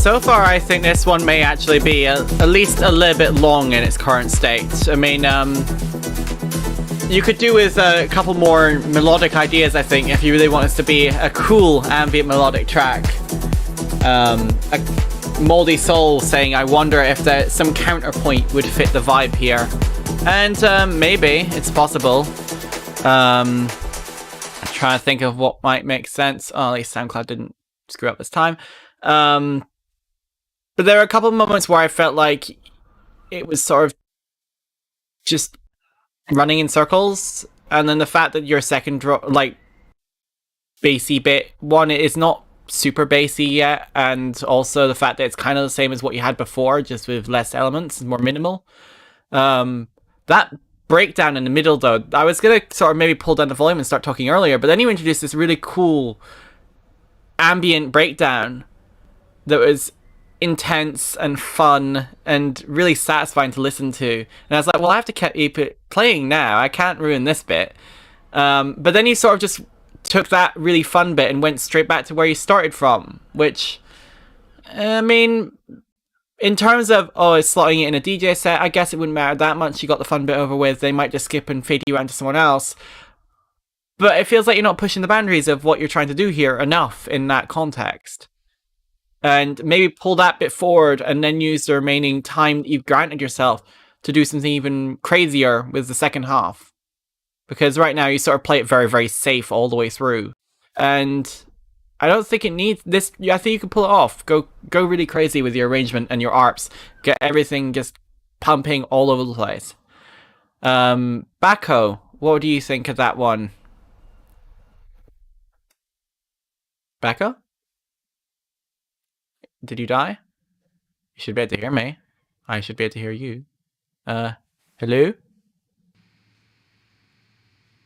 So far, I think this one may actually be at least a little bit long in its current state. I mean, you could do with a couple more melodic ideas, I think, if you really want this to be a cool ambient melodic track. A Moldy Soul saying, I wonder if some counterpoint would fit the vibe here. And maybe, it's possible. I'm trying to think of what might make sense. Oh, at least SoundCloud didn't screw up this time. But there were a couple of moments where I felt like it was sort of just running in circles, and then the fact that your second bassy bit one is not super bassy yet, and also the fact that it's kind of the same as what you had before, just with less elements, more minimal. That breakdown in the middle, though, I was gonna sort of maybe pull down the volume and start talking earlier, but then you introduced this really cool ambient breakdown that was intense and fun and really satisfying to listen to. And I was like, well, I have to keep it playing now. I can't ruin this bit. But then you sort of just took that really fun bit and went straight back to where you started from, which, I mean, in terms of, it's slotting it in a DJ set, I guess it wouldn't matter that much. You got the fun bit over with. They might just skip and fade you around to someone else. But it feels like you're not pushing the boundaries of what you're trying to do here enough in that context. And maybe pull that bit forward and then use the remaining time that you've granted yourself to do something even crazier with the second half. Because right now you sort of play it very, very safe all the way through. And I don't think it needs this. I think you can pull it off. Go really crazy with your arrangement and your arps. Get everything just pumping all over the place. Bako, what do you think of that one? Bako? Did you die? You should be able to hear me. I should be able to hear you. Hello?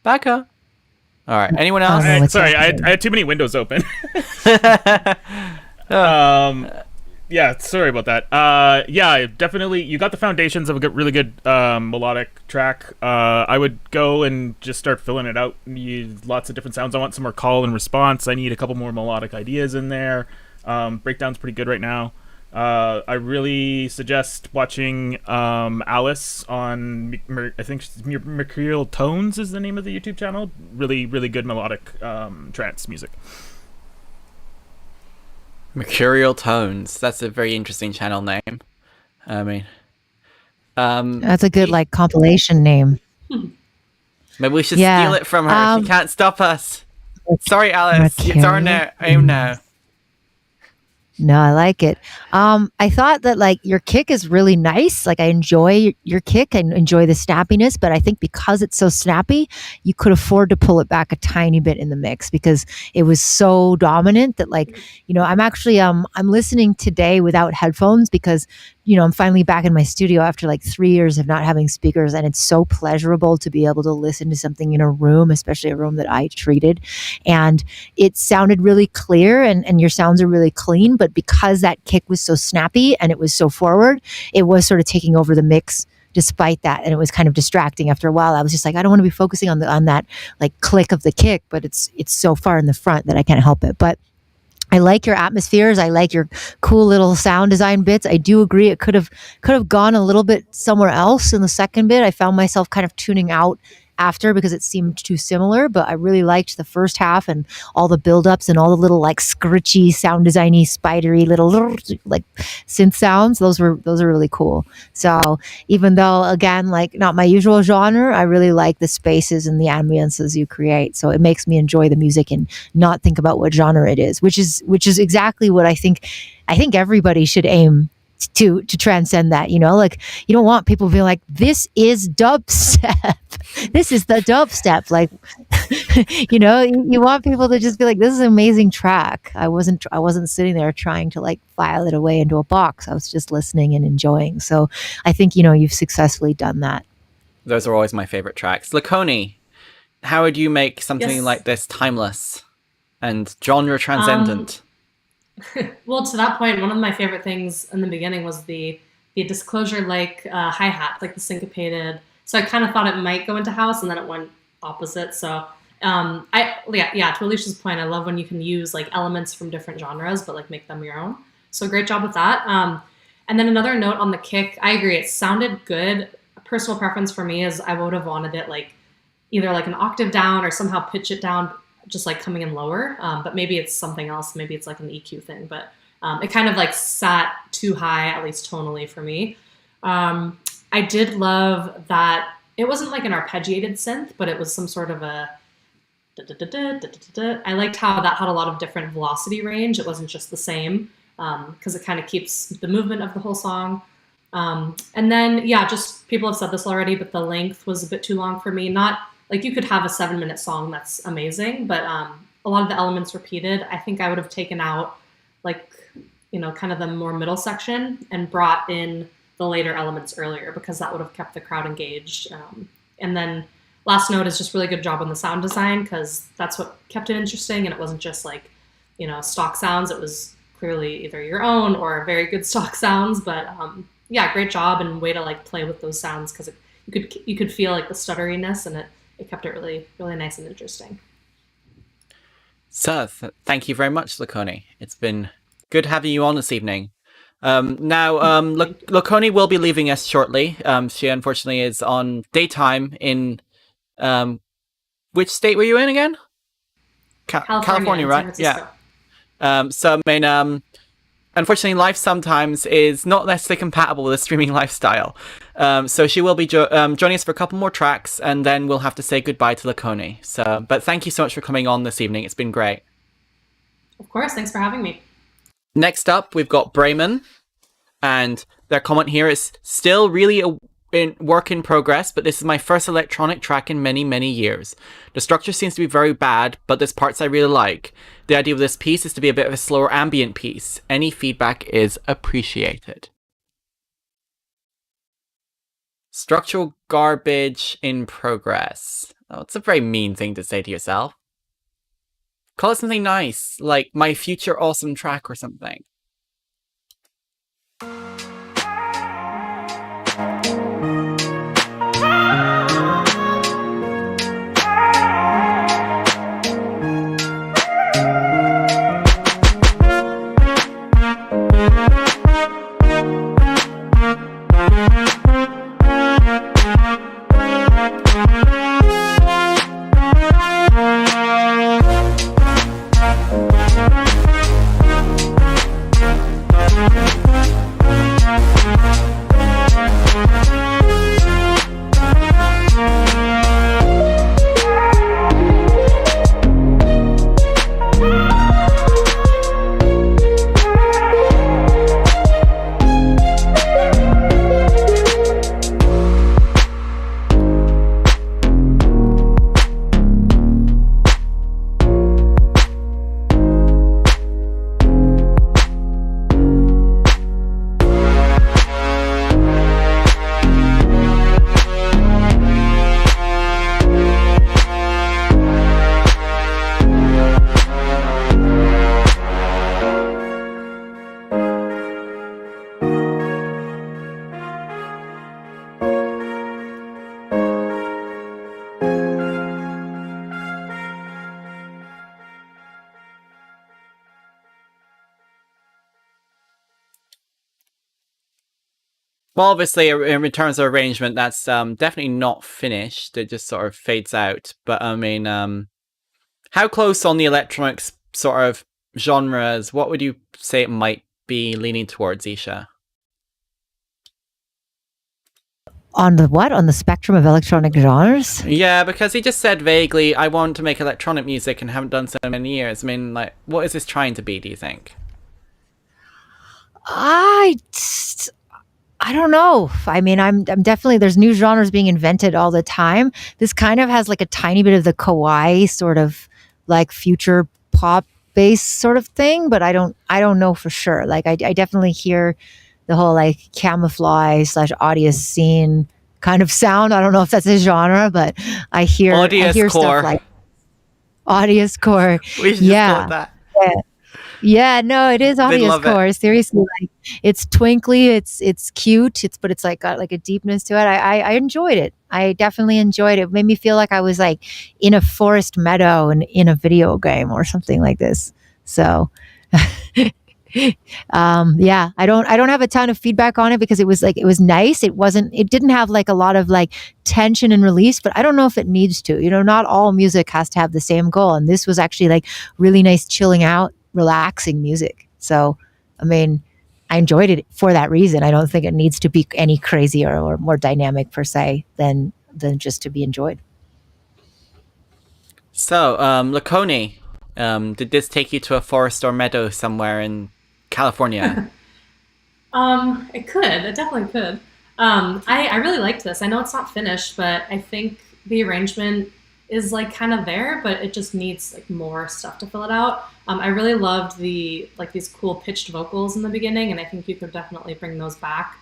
Baka? Alright, anyone else? Sorry, I had too many windows open. Yeah, sorry about that. Yeah, definitely, you got the foundations of a really good melodic track. I would go and just start filling it out. Need lots of different sounds. I want some more call and response. I need a couple more melodic ideas in there. Breakdown's pretty good right now. I really suggest watching Alice on, I think Mercurial Tones is the name of the YouTube channel. Really, really good melodic trance music. Mercurial Tones. That's a very interesting channel name. I mean, that's a good compilation name. Maybe we should steal it from her. She can't stop us. Sorry, Alice. It's our aim now. No, I like it. I thought that your kick is really nice. I enjoy your kick and enjoy the snappiness, but I think because it's so snappy, you could afford to pull it back a tiny bit in the mix because it was so dominant that I'm actually I'm listening today without headphones because I'm finally back in my studio after 3 years of not having speakers, and it's so pleasurable to be able to listen to something in a room, especially a room that I treated. And it sounded really clear and your sounds are really clean, but because that kick was so snappy and it was so forward, it was sort of taking over the mix despite that. And it was kind of distracting after a while. I was just I don't want to be focusing on that click of the kick, but it's so far in the front that I can't help it. But I like your atmospheres. I like your cool little sound design bits. I do agree it could have gone a little bit somewhere else in the second bit. I found myself kind of tuning out after because it seemed too similar, but I really liked the first half and all the build-ups and all the little scritchy, sound designy, spidery little synth sounds. Those are really cool. So even though again not my usual genre, I really like the spaces and the ambiances you create. So it makes me enjoy the music and not think about what genre it is, which is exactly what I think everybody should aim to transcend that. You don't want people being like, this is dubstep. This is the dubstep. You want people to just be like, this is an amazing track. I wasn't sitting there trying to file it away into a box. I was just listening and enjoying. So I think you've successfully done that. Those are always my favorite tracks. LACONY, how would you make something like this timeless and genre transcendent? Well, to that point, one of my favorite things in the beginning was the disclosure hi-hat, the syncopated. So I kind of thought it might go into house, and then it went opposite. So to Alicia's point, I love when you can use elements from different genres, but make them your own. So great job with that. And then another note on the kick, I agree, it sounded good. A personal preference for me is I would have wanted it like either like an octave down or somehow pitch it down, just like coming in lower. But maybe it's something else. Maybe it's like an EQ thing. But it kind of like sat too high, at least tonally for me. I did love that it wasn't like an arpeggiated synth, but it was some sort of a I liked how that had a lot of different velocity range. It wasn't just the same, because it kind of keeps the movement of the whole song. And then, yeah, just people have said this already, but the length was a bit too long for me. Not like you could have a 7-minute song that's amazing, but a lot of the elements repeated. I think I would have taken out like, kind of the more middle section and brought in the later elements earlier, because that would have kept the crowd engaged. And then last note is just really good job on the sound design, because that's what kept it interesting. And it wasn't just like, stock sounds. It was clearly either your own or very good stock sounds. But yeah, great job and way to like play with those sounds, because you could feel like the stutteriness, and it kept it really, really nice and interesting. So thank you very much, LACONY. It's been good having you on this evening. Now, LACONY will be leaving us shortly. She unfortunately is on daytime in, which state were you in again? California, right? Yeah. So, I mean, unfortunately, life sometimes is not necessarily compatible with a streaming lifestyle. So she will be joining us for a couple more tracks, and then we'll have to say goodbye to LACONY. So, but thank you so much for coming on this evening. It's been great. Of course. Thanks for having me. Next up, we've got Bremen, and their comment here is still really a work in progress, but this is my first electronic track in many, many years. The structure seems to be very bad, but there's parts I really like. The idea of this piece is to be a bit of a slower ambient piece. Any feedback is appreciated. Structural garbage in progress. Oh, it's a very mean thing to say to yourself. Call it something nice, like my future awesome track or something. Well, obviously, in terms of arrangement, that's definitely not finished. It just sort of fades out. But I mean, how close on the electronics sort of genres? What would you say it might be leaning towards, ill-esha? On the what? On the spectrum of electronic genres? Yeah, because he just said vaguely, "I want to make electronic music and haven't done so many years." I mean, like, what is this trying to be? Do you think? I don't know. I mean, I'm definitely, there's new genres being invented all the time. This kind of has like a tiny bit of the kawaii sort of like future pop bass sort of thing, but I don't know for sure. Like I definitely hear the whole like camouflage / audience scene kind of sound. I don't know if that's a genre, but I hear stuff like audience core. We should just call it that. Yeah, no, it is audience core. Seriously, like it's twinkly, it's cute, but it's like got like a deepness to it. I enjoyed it. I definitely enjoyed it. It made me feel like I was like in a forest meadow and in a video game or something like this. So Yeah, I don't have a ton of feedback on it because it was nice. It didn't have like a lot of like tension and release, but I don't know if it needs to. Not all music has to have the same goal. And this was actually like really nice, chilling out, relaxing music. So, I mean, I enjoyed it for that reason. I don't think it needs to be any crazier or more dynamic per se than just to be enjoyed. So, LACONY, did this take you to a forest or meadow somewhere in California? It could. It definitely could. I really liked this. I know it's not finished, but I think the arrangement is like kind of there, but it just needs like more stuff to fill it out. I really loved these cool pitched vocals in the beginning, and I think you could definitely bring those back,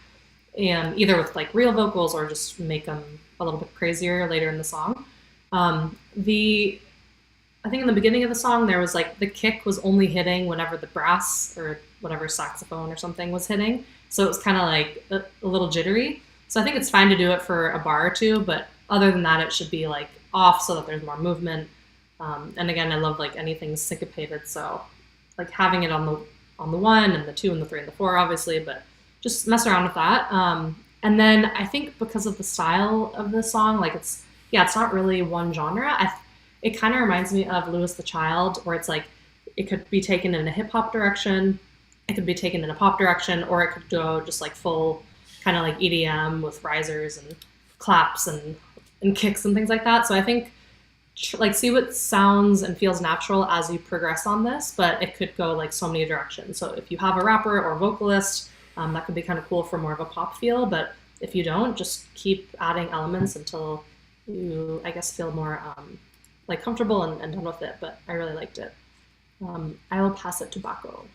and either with like real vocals or just make them a little bit crazier later in the song. I think in the beginning of the song there was like the kick was only hitting whenever the brass or whatever saxophone or something was hitting, so it was kind of like a little jittery. So I think it's fine to do it for a bar or two, but other than that it should be like off so that there's more movement. And again, I love like anything syncopated, so like having it on the 1 and the 2 and the 3 and the 4 obviously, but just mess around with that. And then I think because of the style of the song, like it's not really one genre. It kind of reminds me of Louis the Child, where it's like it could be taken in a hip hop direction, it could be taken in a pop direction, or it could go just like full kind of like EDM with risers and claps and kicks and things like that. So I think like see what sounds and feels natural as you progress on this, but it could go like so many directions. So if you have a rapper or vocalist, that could be kind of cool for more of a pop feel, but if you don't, just keep adding elements until you, I guess, feel more like comfortable and done with it. But I really liked it. I will pass it to Bako.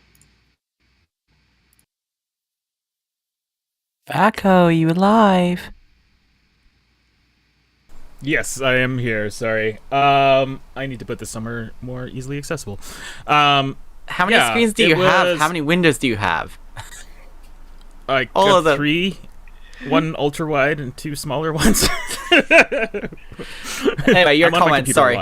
Bako, you alive? Yes, I am here. Sorry. I need to put this somewhere more easily accessible. How many screens do you have? How many windows do you have? I got 3. 1 ultra wide and 2 smaller ones. Anyway, your comment. Sorry.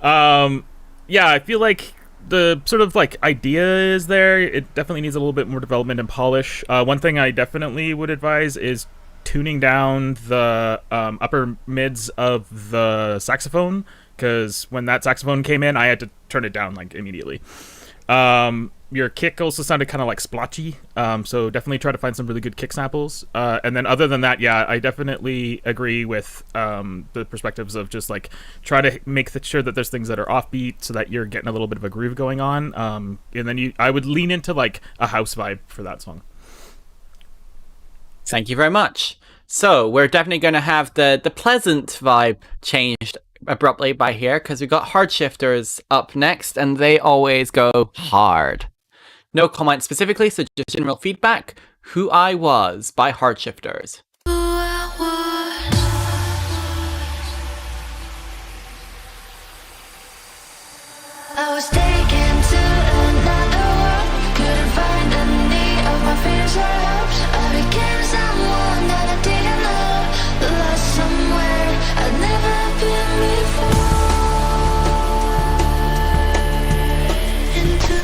Yeah, I feel like the sort of like idea is there. It definitely needs a little bit more development and polish. One thing I definitely would advise is tuning down the upper mids of the saxophone, because when that saxophone came in, I had to turn it down like immediately. Your kick also sounded kind of like splotchy, so definitely try to find some really good kick samples. And then other than that, yeah, I definitely agree with the perspectives of just like try to make sure that there's things that are offbeat so that you're getting a little bit of a groove going on. And then I would lean into like a house vibe for that song. Thank you very much. So we're definitely going to have the pleasant vibe changed abruptly by here, because we've got hard shifters up next, and they always go hard. No comment specifically, so just general feedback. Who I Was by Hard Shifters. I was taken to another world, couldn't find any of my fears or hopes. I became someone that I didn't know, lost somewhere I'd never been before. Into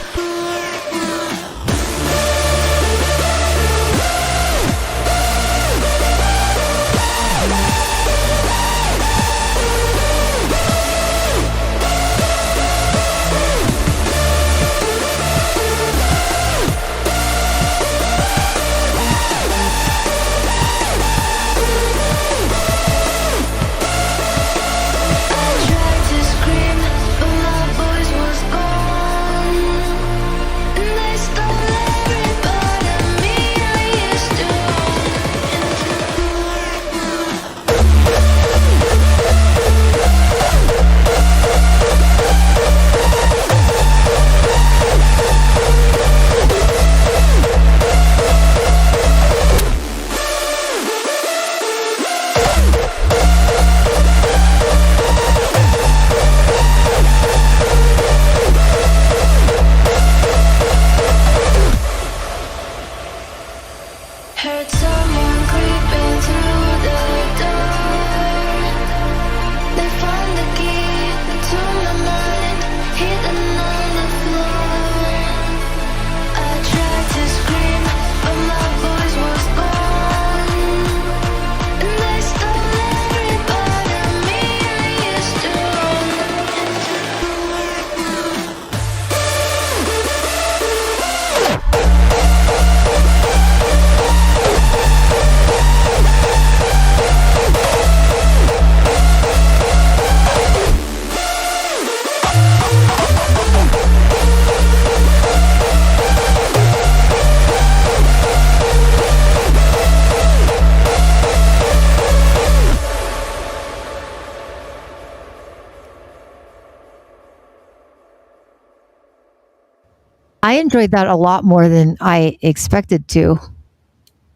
enjoyed that a lot more than I expected to.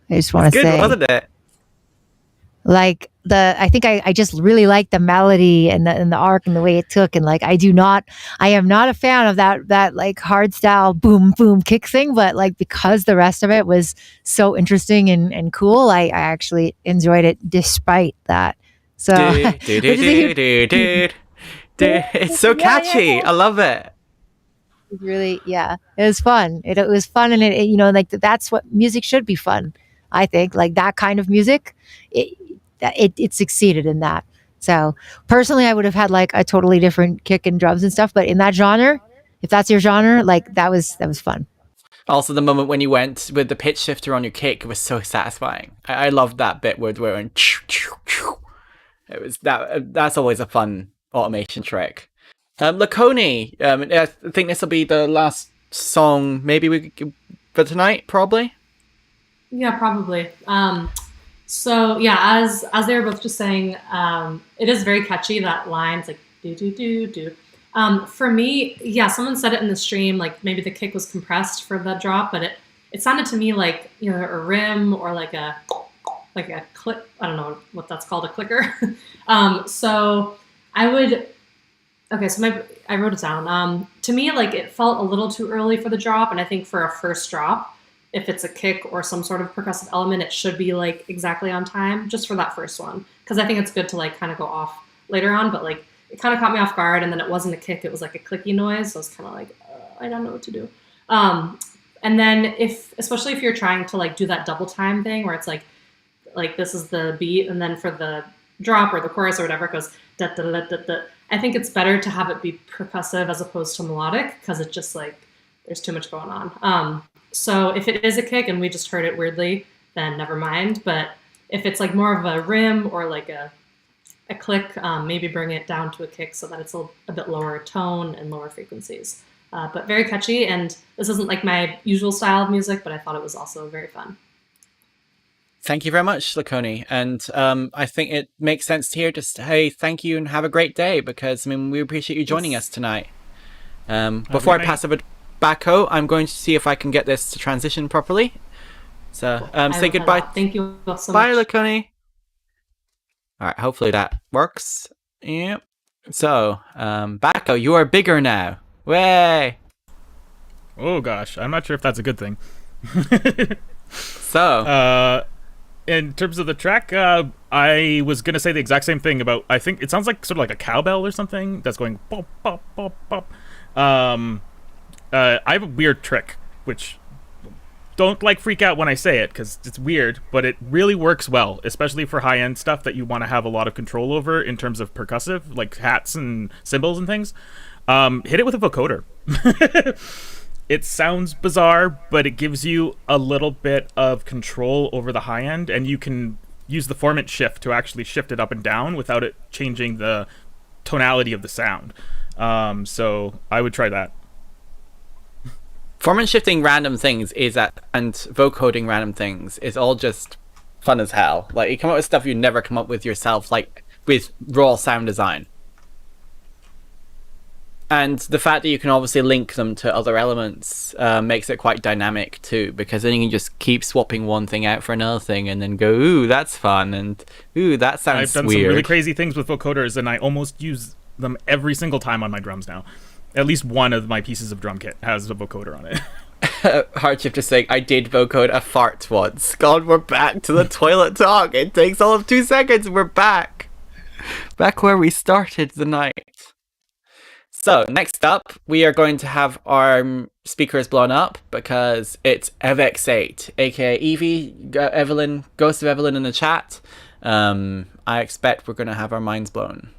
I just want It's to good, say, wasn't it? like I think I just really liked the melody and the arc and the way it took. And like, I am not a fan of that like hard style boom, boom kick thing, but like, because the rest of it was so interesting and cool, I actually enjoyed it despite that. So It's so catchy. I love it. Really, yeah, it was fun. It was fun, and it like that's what music should be fun. I think like that kind of music, it succeeded in that. So personally, I would have had like a totally different kick and drums and stuff, but in that genre, if that's your genre, like that was fun. Also, the moment when you went with the pitch shifter on your kick was so satisfying. I loved that bit where we're in. It was that's always a fun automation trick. LACONY, I think this will be the last song maybe for tonight, probably. Yeah, probably. So yeah, as they were both just saying, it is very catchy. That line, it's like do do do do. For me, yeah, someone said it in the stream, like maybe the kick was compressed for the drop, but it sounded to me like a rim or like a click. I don't know what that's called, a clicker. So I would. Okay, so I wrote it down. To me, like it felt a little too early for the drop, and I think for a first drop, if it's a kick or some sort of percussive element, it should be like exactly on time, just for that first one. Because I think it's good to like kind of go off later on, but like it kind of caught me off guard, and then it wasn't a kick; it was like a clicky noise. So I was kind of like, I don't know what to do. And then especially if you're trying to like do that double time thing, where it's like this is the beat, and then for the drop or the chorus or whatever, it goes da da da da da. I think it's better to have it be percussive as opposed to melodic, because it's just like there's too much going on. So if it is a kick and we just heard it weirdly, then never mind. But if it's like more of a rim or like a click, maybe bring it down to a kick so that it's a bit lower tone and lower frequencies. But very catchy, and this isn't like my usual style of music, but I thought it was also very fun. Thank you very much, LACONY. And I think it makes sense to hear just, hey, thank you and have a great day, because, I mean, we appreciate you joining us tonight. Before I pass over to Bako, I'm going to see if I can get this to transition properly. So say goodbye. Thank you so much. Bye, LACONY. All right, hopefully that works. Yep. So, Bako, you are bigger now. Way. Oh, gosh. I'm not sure if that's a good thing. So... in terms of the track, I was going to say the exact same thing about, I think it sounds like sort of like a cowbell or something that's going pop, pop, pop, pop. I have a weird trick, which don't like freak out when I say it because it's weird, but it really works well, especially for high-end stuff that you want to have a lot of control over in terms of percussive, like hats and cymbals and things. Hit it with a vocoder. It sounds bizarre, but it gives you a little bit of control over the high end, and you can use the formant shift to actually shift it up and down without it changing the tonality of the sound. So I would try that. Formant shifting random things and vocoding random things is all just fun as hell. Like, you come up with stuff you never come up with yourself, like with raw sound design. And the fact that you can obviously link them to other elements makes it quite dynamic too, because then you can just keep swapping one thing out for another thing and then go, ooh, that's fun, and ooh, that sounds weird. I've done some really crazy things with vocoders, and I almost use them every single time on my drums now. At least one of my pieces of drum kit has a vocoder on it. Hardship just saying, I did vocode a fart once. God, we're back to the toilet talk. It takes all of 2 seconds, we're back. Back where we started the night. So, next up, we are going to have our speakers blown up because it's EVX8, aka Evie, Evelyn, Ghost of Evelyn in the chat. I expect we're going to have our minds blown.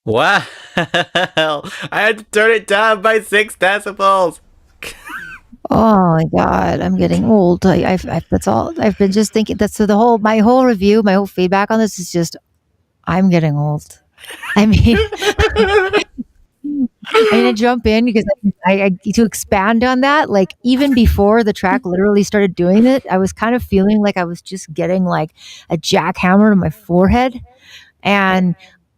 Wow. I had to turn it down by 6 decibels. Oh my God, I'm getting old. That's all. I've been just thinking. That's the whole. My whole review, my whole feedback on this is just, I'm getting old. I mean, I'm gonna jump in because I to expand on that. Like even before the track literally started doing it, I was kind of feeling like I was just getting like a jackhammer to my forehead. And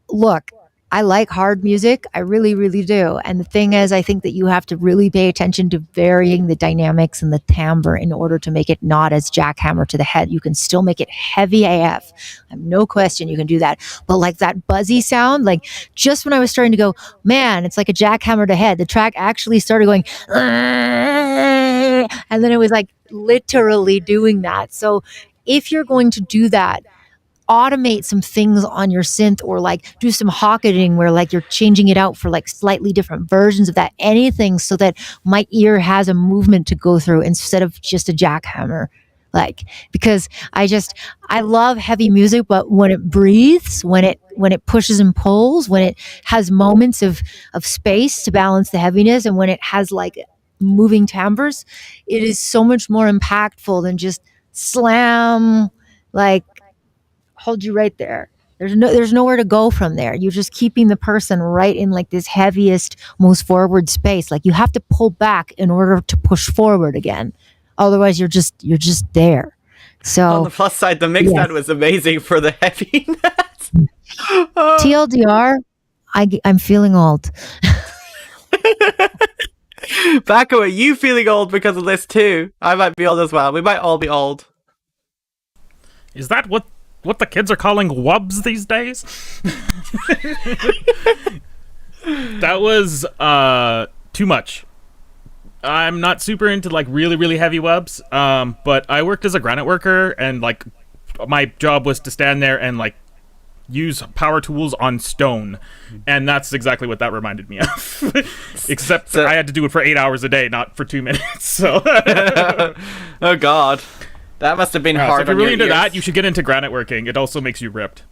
look, I like hard music. I really, really do. And the thing is, I think that you have to really pay attention to varying the dynamics and the timbre in order to make it not as jackhammer to the head. You can still make it heavy AF. I have no question you can do that. But like that buzzy sound, like just when I was starting to go, man, it's like a jackhammer to head, the track actually started going, and then it was like literally doing that. So if you're going to do that, automate some things on your synth or like do some hocketing where like you're changing it out for like slightly different versions of that, anything so that my ear has a movement to go through instead of just a jackhammer. Like, because I love heavy music, but when it breathes, when it pushes and pulls, when it has moments of space to balance the heaviness, and when it has like moving timbres, it is so much more impactful than just slam, like hold you right there. There's nowhere to go from there. You're just keeping the person right in like this heaviest, most forward space. Like you have to pull back in order to push forward again. Otherwise you're just there. So on the plus side, the mix that was amazing for the heaviness. TLDR, I'm feeling old. Bako, are you feeling old because of this too? I might be old as well. We might all be old. Is that what the kids are calling wubs these days? That was too much. I'm not super into like really, really heavy wubs, but I worked as a granite worker, and like my job was to stand there and like use power tools on stone, and that's exactly what that reminded me of. Except I had to do it for 8 hours a day, not for 2 minutes. So oh God. That must have been hard. So if you're really into that, you should get into granite working. It also makes you ripped.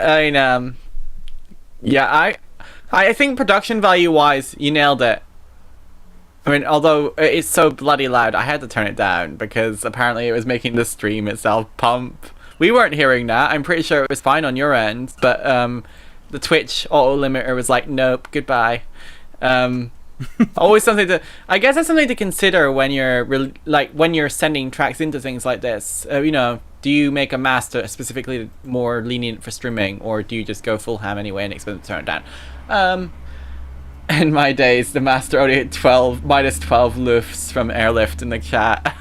I mean, yeah, I think production value wise, you nailed it. I mean, although it's so bloody loud, I had to turn it down because apparently it was making the stream itself pump. We weren't hearing that. I'm pretty sure it was fine on your end, but the Twitch auto limiter was like, nope, goodbye. Always something to, I guess that's something to consider when you're when you're sending tracks into things like this. You know, do you make a master specifically more lenient for streaming, or do you just go full ham anyway and expect to turn it down? In my days, the master only had -12 lufs from airlift in the chat.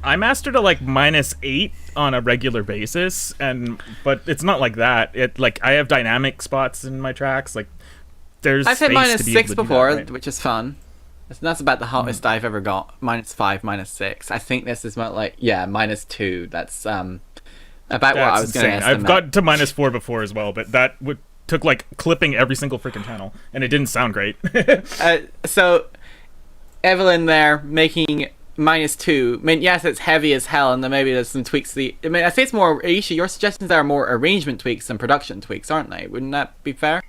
I mastered to like -8 on a regular basis, but it's not like that. It like I have dynamic spots in my tracks, like. I've hit -6 before, right? which is fun. That's about the hottest I've ever got. -5, -6. I think this is about like -2. That's about what I was going to estimate. I've got to -4 before as well, but that took like clipping every single freaking channel, and it didn't sound great. So Evelyn there making -2. I mean, yes, it's heavy as hell, and then maybe there's some tweaks. I mean, I say it's more ill-esha. Your suggestions are more arrangement tweaks than production tweaks, aren't they? Wouldn't that be fair?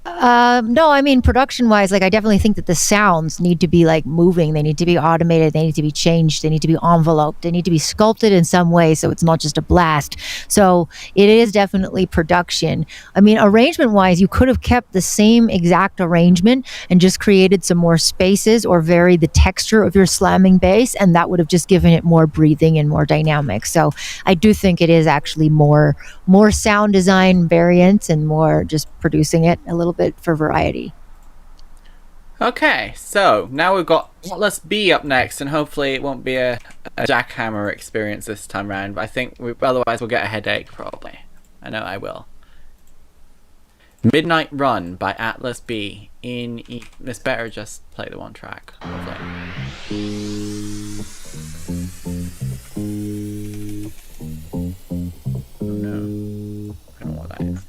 No, I mean, production wise, like I definitely think that the sounds need to be like moving. They need to be automated. They need to be changed. They need to be enveloped. They need to be sculpted in some way so it's not just a blast. So it is definitely production. I mean, arrangement wise, you could have kept the same exact arrangement and just created some more spaces or varied the texture of your slamming bass, and that would have just given it more breathing and more dynamic. So I do think it is actually more sound design variants and more just producing it a little bit for variety. Okay, so now we've got Let's Be up next, and hopefully it won't be a jackhammer experience this time around, but I think otherwise we'll get a headache probably. I know I will. Midnight Run by Atlas B in E. This better just play the one track. Lovely. Oh no. I don't know what that is.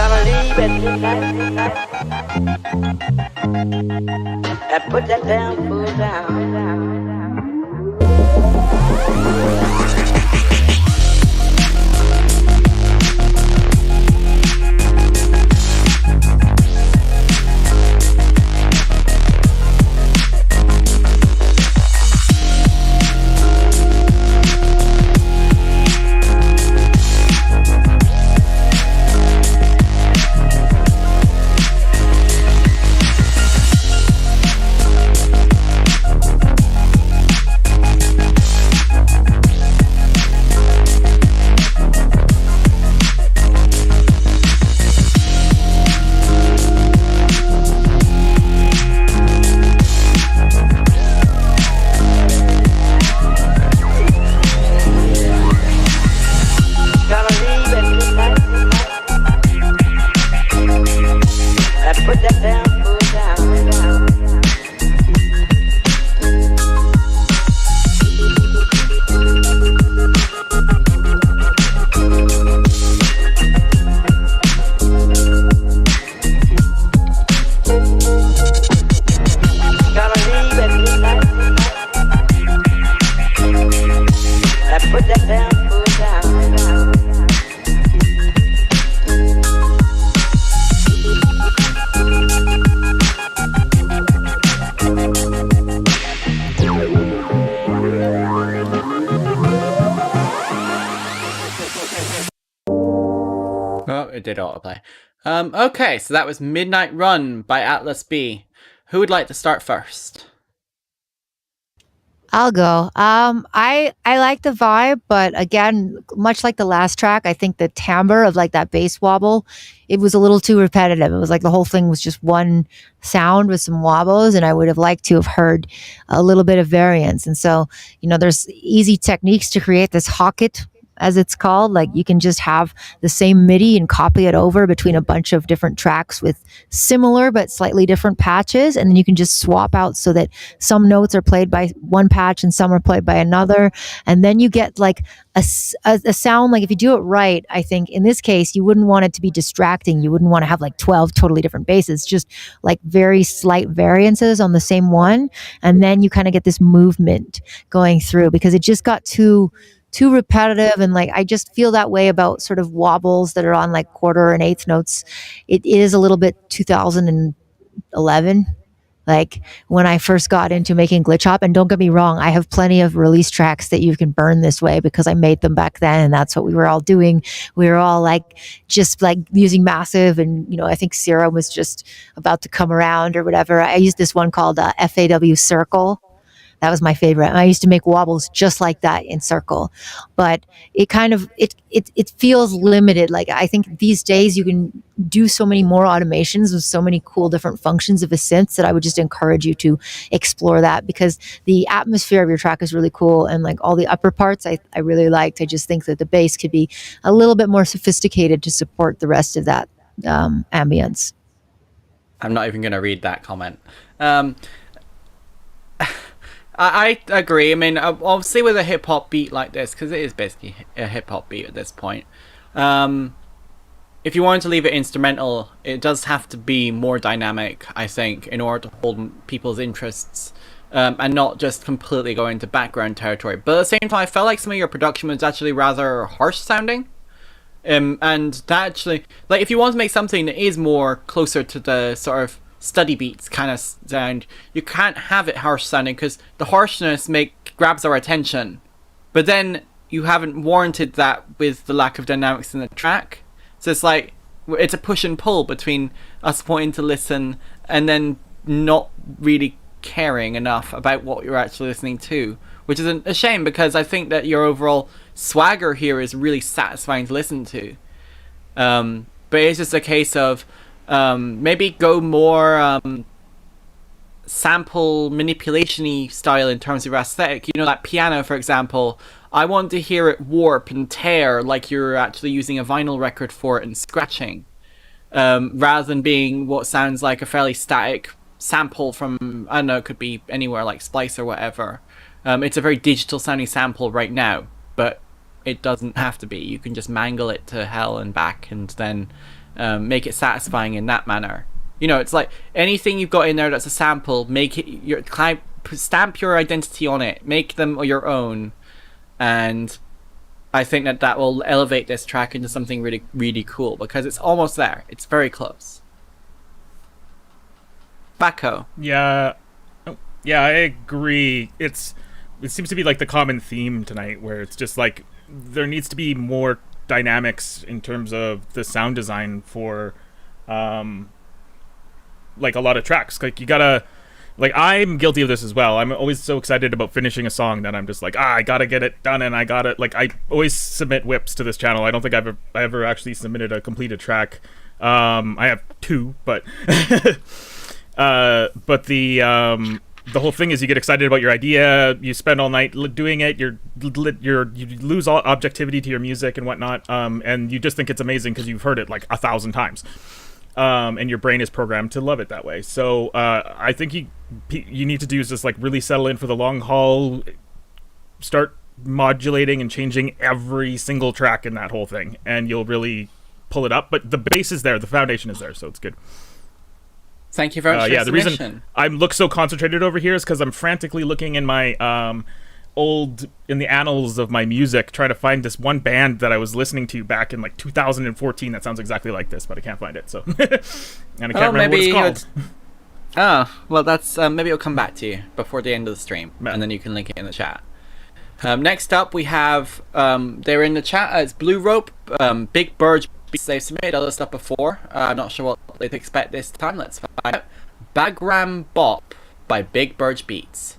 Gonna leave at midnight and put that damn fool down. It did autoplay. Okay, so that was Midnight Run by Atlas B. Who would like to start first? I'll go. I like the vibe, but again, much like the last track, I think the timbre of like that bass wobble, it was a little too repetitive. It was like the whole thing was just one sound with some wobbles, and I would have liked to have heard a little bit of variance. And so, there's easy techniques to create this hocket, as it's called. Like you can just have the same MIDI and copy it over between a bunch of different tracks with similar but slightly different patches, and then you can just swap out so that some notes are played by one patch and some are played by another, and then you get like a sound. Like if you do it right, I think in this case you wouldn't want it to be distracting. You wouldn't want to have like 12 totally different basses, just like very slight variances on the same one, and then you kind of get this movement going through, because it just got too repetitive. And like I just feel that way about sort of wobbles that are on like quarter and eighth notes. It is a little bit 2011, like when I first got into making glitch hop. And don't get me wrong, I have plenty of release tracks that you can burn this way because I made them back then, and that's what we were all doing. We were all like just like using Massive, and I think Serum was just about to come around or whatever. I used this one called FAW Circle. That was my favorite. And I used to make wobbles just like that in Circle, but it kind of, it feels limited. Like I think these days you can do so many more automations with so many cool different functions of a synth that I would just encourage you to explore that, because the atmosphere of your track is really cool. And like all the upper parts I really liked. I just think that the bass could be a little bit more sophisticated to support the rest of that ambience. I'm not even going to read that comment. I agree. I mean, obviously with a hip-hop beat like this, because it is basically a hip-hop beat at this point, if you wanted to leave it instrumental, it does have to be more dynamic, I think, in order to hold people's interests, and not just completely go into background territory. But at the same time, I felt like some of your production was actually rather harsh sounding. And that actually, like, if you want to make something that is more closer to the sort of study beats kind of sound, you can't have it harsh sounding, because the harshness grabs our attention, but then you haven't warranted that with the lack of dynamics in the track. So it's like it's a push and pull between us wanting to listen and then not really caring enough about what you're actually listening to, which is a shame, because I think that your overall swagger here is really satisfying to listen to. But it's just a case of maybe go more sample manipulation-y style in terms of aesthetic. That piano, for example, I want to hear it warp and tear like you're actually using a vinyl record for it and scratching, rather than being what sounds like a fairly static sample from, I don't know, it could be anywhere like Splice or whatever. It's a very digital sounding sample right now, but it doesn't have to be. You can just mangle it to hell and back, and then make it satisfying in that manner. You know, it's like anything you've got in there that's a sample, make it your stamp your identity on it, make them your own, and I think that will elevate this track into something really, really cool because it's almost there. It's very close. Bako. Yeah, I agree. It seems to be like the common theme tonight, where it's just like there needs to be more dynamics in terms of the sound design for, like a lot of tracks. Like you gotta. Like, I'm guilty of this as well. I'm always so excited about finishing a song that I'm just like, I gotta get it done, and I gotta, like, I always submit whips to this channel. I don't think I ever actually submitted a completed track. I have 2, but but the whole thing is you get excited about your idea, you spend all night doing it, you lose all objectivity to your music and whatnot, and you just think it's amazing because you've heard it like 1,000 times. And your brain is programmed to love it that way. So I think you need to do is just like really settle in for the long haul, start modulating and changing every single track in that whole thing, and you'll really pull it up. But the base is there, the foundation is there, so it's good. Thank you very much. Yeah, the reason I look so concentrated over here is because I'm frantically looking in my in the annals of my music, trying to find this one band that I was listening to back in like 2014 that sounds exactly like this, but I can't find it. So, and I can't remember what it's called. Oh, well, that's maybe it'll come back to you before the end of the stream, and then you can link it in the chat. Next up, we have they're in the chat. It's Blue Rope, Big Bird. They've submitted other stuff before. I'm not sure what they expect this time. Let's find out. Bagram Bop by Big Bird Beats.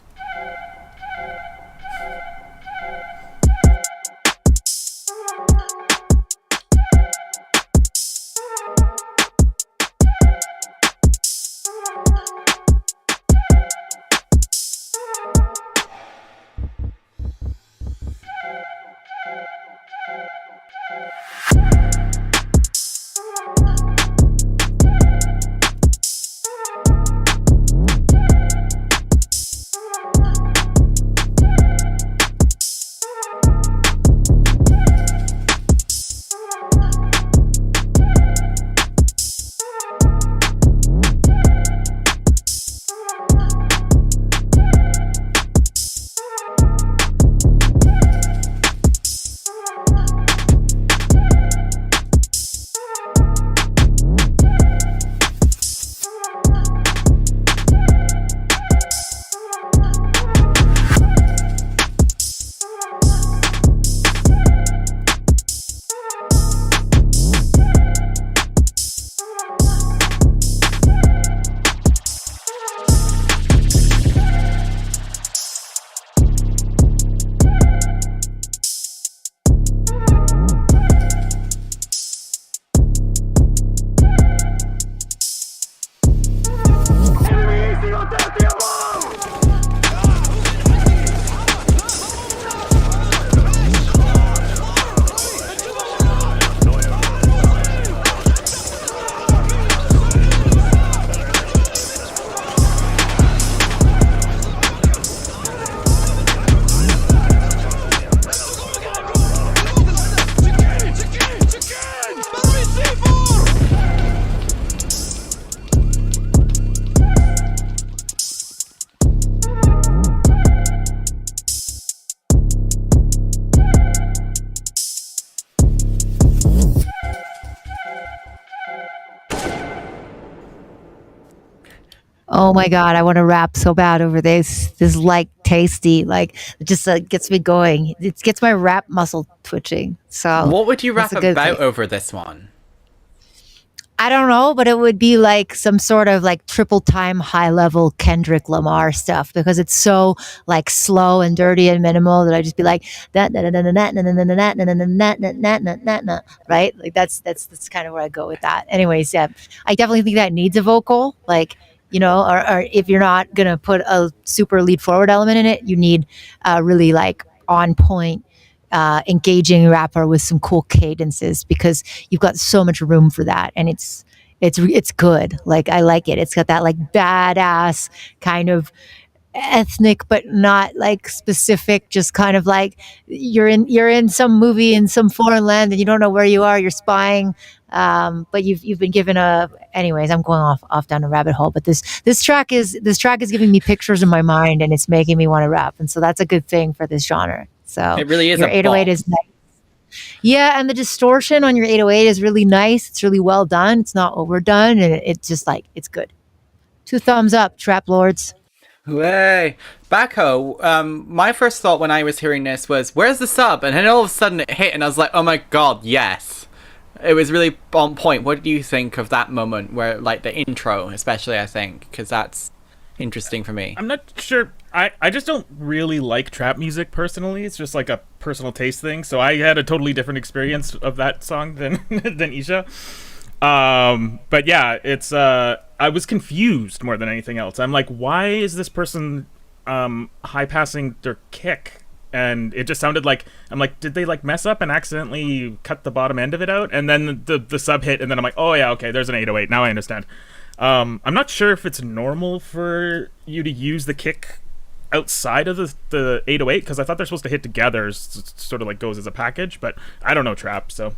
Oh my God, I want to rap so bad over this. This is like tasty, like it just gets me going. It gets my rap muscle twitching. So what would you rap that's a good about thing. over this one? I don't know, but it would be like some sort of like triple time high level Kendrick Lamar stuff because it's so like slow and dirty and minimal that I just be like that right? Like that's kind of where I go with that. Anyways, yeah, I definitely think that needs a vocal, like, you know, or if you're not gonna put a super lead forward element in it, you need really like on point engaging rapper with some cool cadences because you've got so much room for that, and it's good. Like I like it. It's got that like badass kind of ethnic but not like specific, just kind of like you're in some movie in some foreign land and you don't know where you are, you're spying, but you've been given a, anyways, I'm going off down a rabbit hole, but this track is giving me pictures in my mind and it's making me want to rap, and so that's a good thing for this genre. So It really is your a 808 bop. is nice. Yeah, and the distortion on your 808 is really nice. It's really well done. It's not overdone, and it's just like, it's good. 2 thumbs up, Trap Lords. Way. Bako, my first thought when I was hearing this was, where's the sub? And then all of a sudden it hit and I was like, oh my god, yes. It was really on point. What do you think of that moment where, like, the intro, especially, I think, because that's interesting for me. I'm not sure. I just don't really like trap music personally. It's just like a personal taste thing. So I had a totally different experience of that song than ill-esha. But yeah, it's I was confused more than anything else. I'm like, why is this person high passing their kick? And it just sounded like, I'm like, did they like mess up and accidentally cut the bottom end of it out? And then the sub hit, and then I'm like, oh yeah, okay, there's an 808. Now I understand. I'm not sure if it's normal for you to use the kick outside of the 808, because I thought they're supposed to hit together, sort of like goes as a package, but I don't know trap, so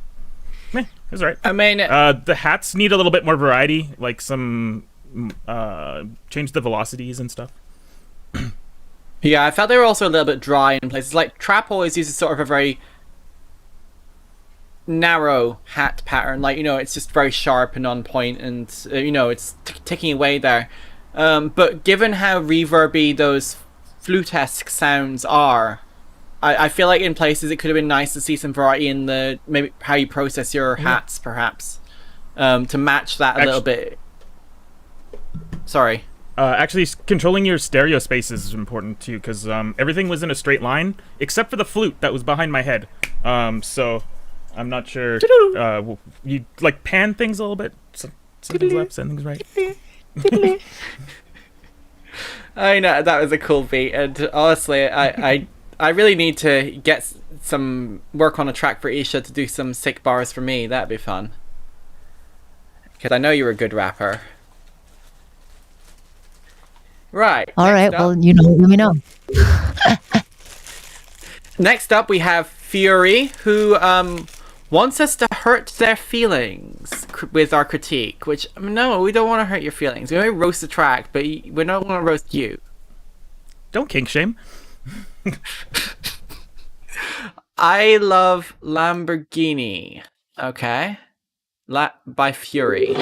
it's alright. I mean, the hats need a little bit more variety, like some change the velocities and stuff. Yeah, I felt they were also a little bit dry in places. Like, trap always uses sort of a very narrow hat pattern. Like, you know, it's just very sharp and on point, and, you know, it's ticking away there. But given how reverby those flute-esque sounds are, I feel like in places it could have been nice to see some variety in the, maybe how you process your hats, perhaps, to match that a little bit. Sorry. Actually, controlling your stereo spaces is important too, because everything was in a straight line except for the flute that was behind my head. So I'm not sure. You like pan things a little bit. Something's left, something's right. I know, that was a cool beat, and honestly, I really need to get some work on a track for ill-esha to do some sick bars for me. That'd be fun, because I know you're a good rapper. Right. All right. Well, you know, let me know. Next up, we have Fury, who wants us to hurt their feelings with our critique. Which, no, we don't want to hurt your feelings. We may roast the track, but we don't want to roast you. Don't kink shame. I love Lamborghini. Okay, by Fury.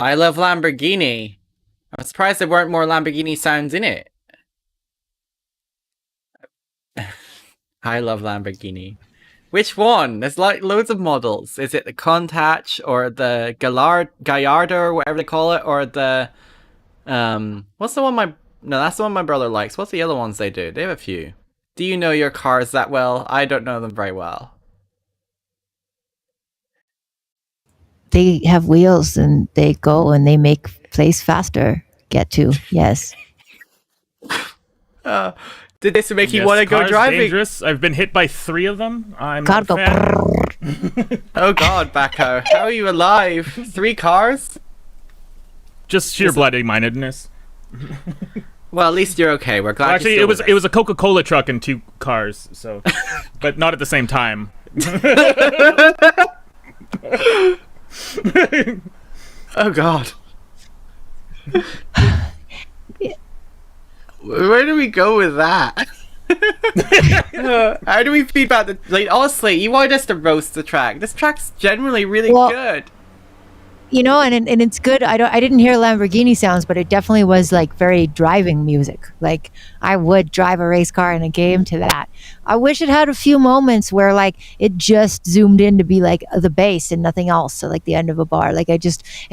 I love Lamborghini. I'm surprised there weren't more Lamborghini sounds in it. I love Lamborghini. Which one? There's like loads of models. Is it the Countach or the Gallardo or whatever they call it, or the what's the one that's the one my brother likes. What's the other ones they do? They have a few. Do you know your cars that well? I don't know them very well. They have wheels and they go and they make place faster. Get to, yes. Did this make you Yes, want to go cars driving? Dangerous. I've been hit by 3 of them. I'm God, not a go. fan. Oh God, Bako, how are you alive? 3 cars? Just sheer bloody-mindedness. Well, at least you're okay. We're glad. Well, actually, it was a Coca-Cola truck and 2 cars, so, but not at the same time. Oh God. Where do we go with that? How do we feedback the honestly, you wanted us to roast the track. This track's generally really good. You know, and it's good. I didn't hear Lamborghini sounds, but it definitely was like very driving music. Like I would drive a race car in a game to that. I wish it had a few moments where like it just zoomed in to be like the bass and nothing else. So like the end of a bar. Like it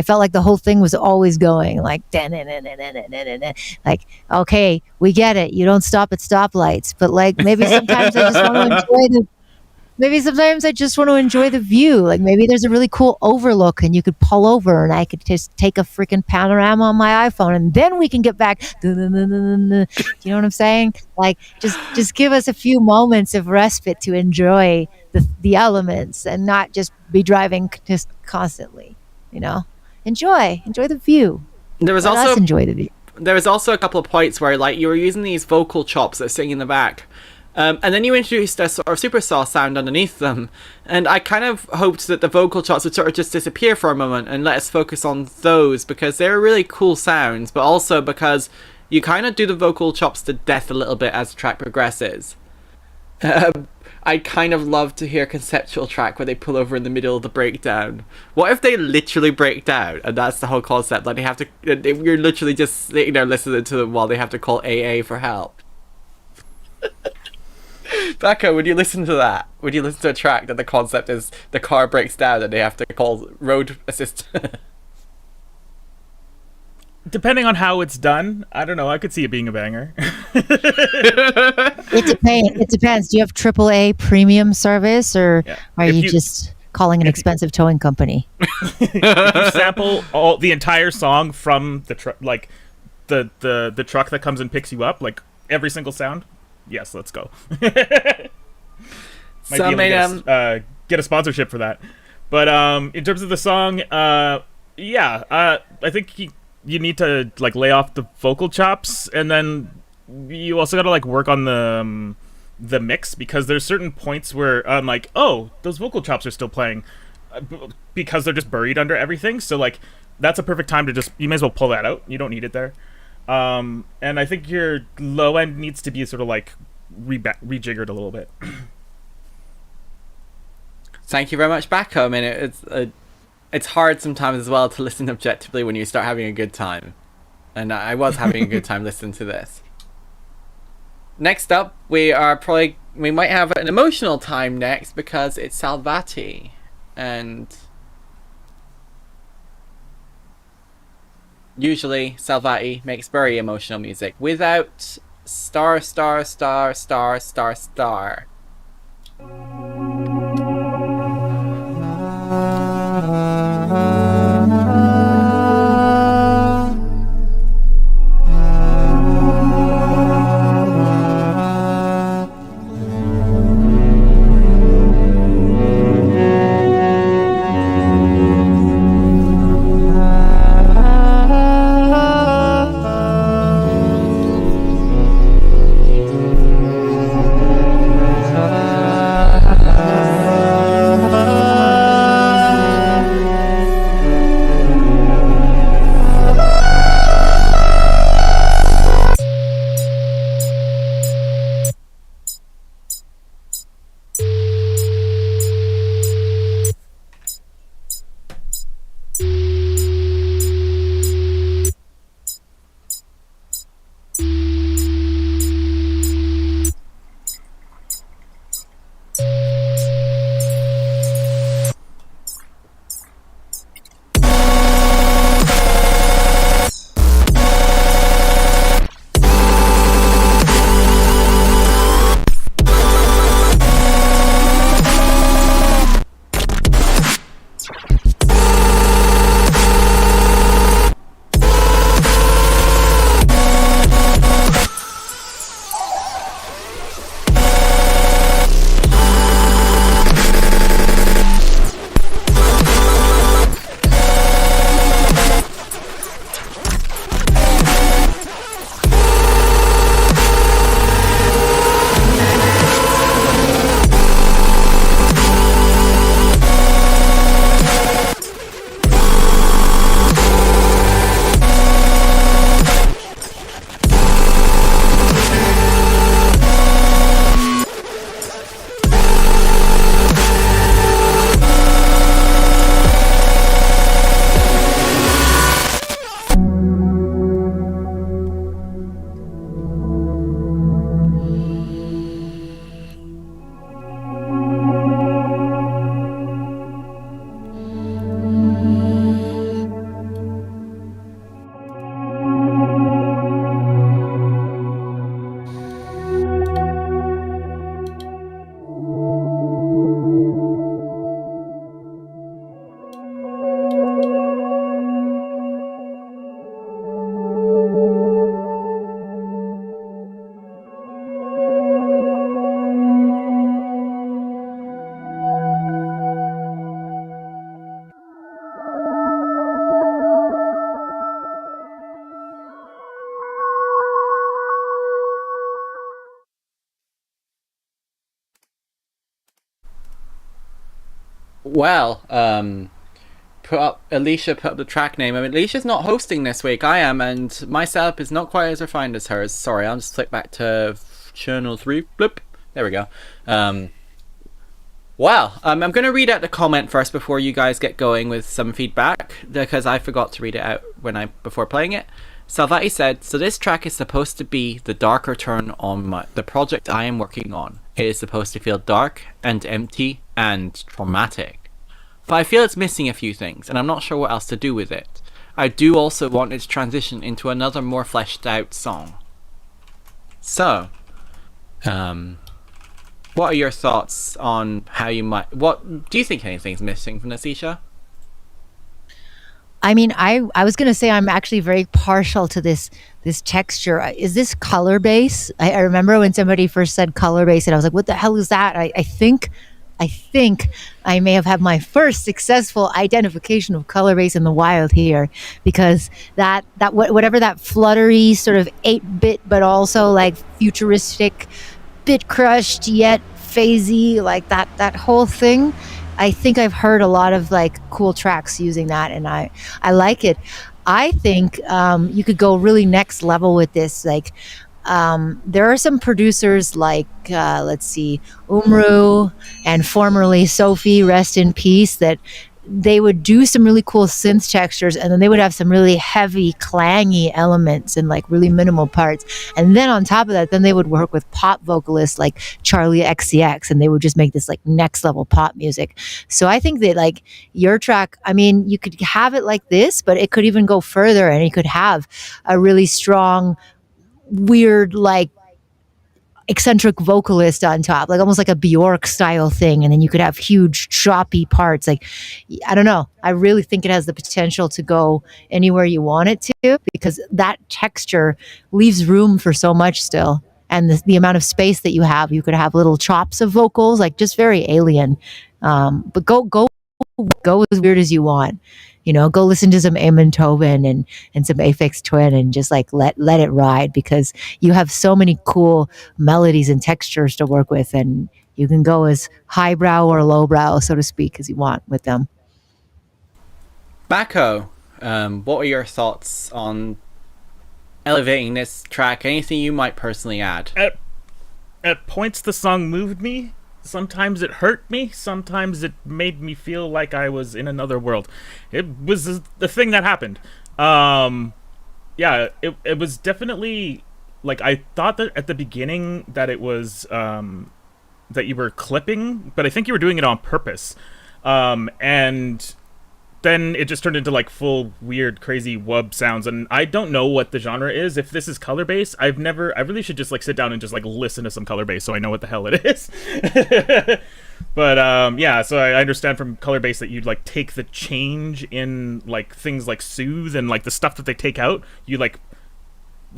felt like the whole thing was always going like like, okay, we get it. You don't stop at stoplights, but like maybe sometimes I just want to enjoy the view. Like maybe there's a really cool overlook and you could pull over and I could just take a freaking panorama on my iPhone and then we can get back. Do you know what I'm saying? Like just give us a few moments of respite to enjoy the elements and not just be driving just constantly, you know? Enjoy the view. There was Let also us enjoy the view. There was also a couple of points where like you were using these vocal chops that sing in the back. And then you introduced a sort of superstar sound underneath them. And I kind of hoped that the vocal chops would sort of just disappear for a moment and let us focus on those because they're really cool sounds, but also because you kind of do the vocal chops to death a little bit as the track progresses. I'd kind of love to hear a conceptual track where they pull over in the middle of the breakdown. What if they literally break down and that's the whole concept? Like they have to, you're literally just sitting there listening to them while they have to call AA for help. Bako, would you listen to that? Would you listen to a track that the concept is the car breaks down and they have to call road assistant? Depending on how it's done, I don't know. I could see it being a banger. It depends. Do you have AAA premium service or are you just calling an expensive towing company? If you sample the entire song from the truck, like the truck that comes and picks you up, like every single sound. Yes, let's go. Might be able to get a sponsorship for that. But in terms of the song, I think you need to like lay off the vocal chops, and then you also got to like work on the mix because there's certain points where I'm like, oh, those vocal chops are still playing because they're just buried under everything. So like that's a perfect time to you may as well pull that out. You don't need it there. And I think your low end needs to be sort of like rejiggered a little bit. Thank you very much, Bako. I mean, it's hard sometimes as well to listen objectively when you start having a good time. And I was having a good time listening to this. Next up, we might have an emotional time next because it's Salvati. And usually Salvati makes very emotional music without star. Well, ill-esha put up the track name. I mean, ill-esha's not hosting this week. I am, and my setup is not quite as refined as hers. Sorry, I'll just flick back to channel 3. Bloop. There we go. I'm going to read out the comment first before you guys get going with some feedback, because I forgot to read it out before playing it. Salvati said, so this track is supposed to be the darker turn on the project I am working on. It is supposed to feel dark and empty and traumatic. But I feel it's missing a few things, and I'm not sure what else to do with it. I do also want it to transition into another more fleshed out song. So, what are your thoughts on how you might... What do you think anything's missing from this, Isha? I mean, I was going to say I'm actually very partial to this texture. Is this color base? I remember when somebody first said color base, and I was like, what the hell is that? I think I may have had my first successful identification of color base in the wild here, because whatever that fluttery sort of 8-bit, but also like futuristic, bit crushed yet phasey, like that whole thing. I think I've heard a lot of like cool tracks using that, and I like it. I think you could go really next level with this. Like, there are some producers like, let's see, Umru and formerly Sophie, rest in peace, that they would do some really cool synth textures, and then they would have some really heavy, clangy elements and like really minimal parts. And then on top of that, then they would work with pop vocalists like Charlie XCX, and they would just make this like next level pop music. So I think that like your track, I mean, you could have it like this, but it could even go further, and you could have a really strong, weird, like eccentric vocalist on top, like almost like a Bjork style thing, and then you could have huge choppy parts. Like, I don't know, I really think it has the potential to go anywhere you want it to, because that texture leaves room for so much still, and the amount of space that you could have little chops of vocals, like just very alien. But go as weird as you want. Go listen to some Eamon Tobin and some Aphex Twin, and just like let it ride, because you have so many cool melodies and textures to work with, and you can go as highbrow or lowbrow, so to speak, as you want with them. Bako, what are your thoughts on elevating this track? Anything you might personally add? At points, the song moved me. Sometimes it hurt me. Sometimes it made me feel like I was in another world. It was the thing that happened. Yeah, it was definitely like, I thought that at the beginning that it was that you were clipping, but I think you were doing it on purpose. And then it just turned into like full weird crazy wub sounds, and I don't know what the genre is. If this is color bass, I really should just like sit down and just like listen to some color bass so I know what the hell it is. But yeah, so I understand from color bass that you'd like take the change in like things like soothe and like the stuff that they take out, you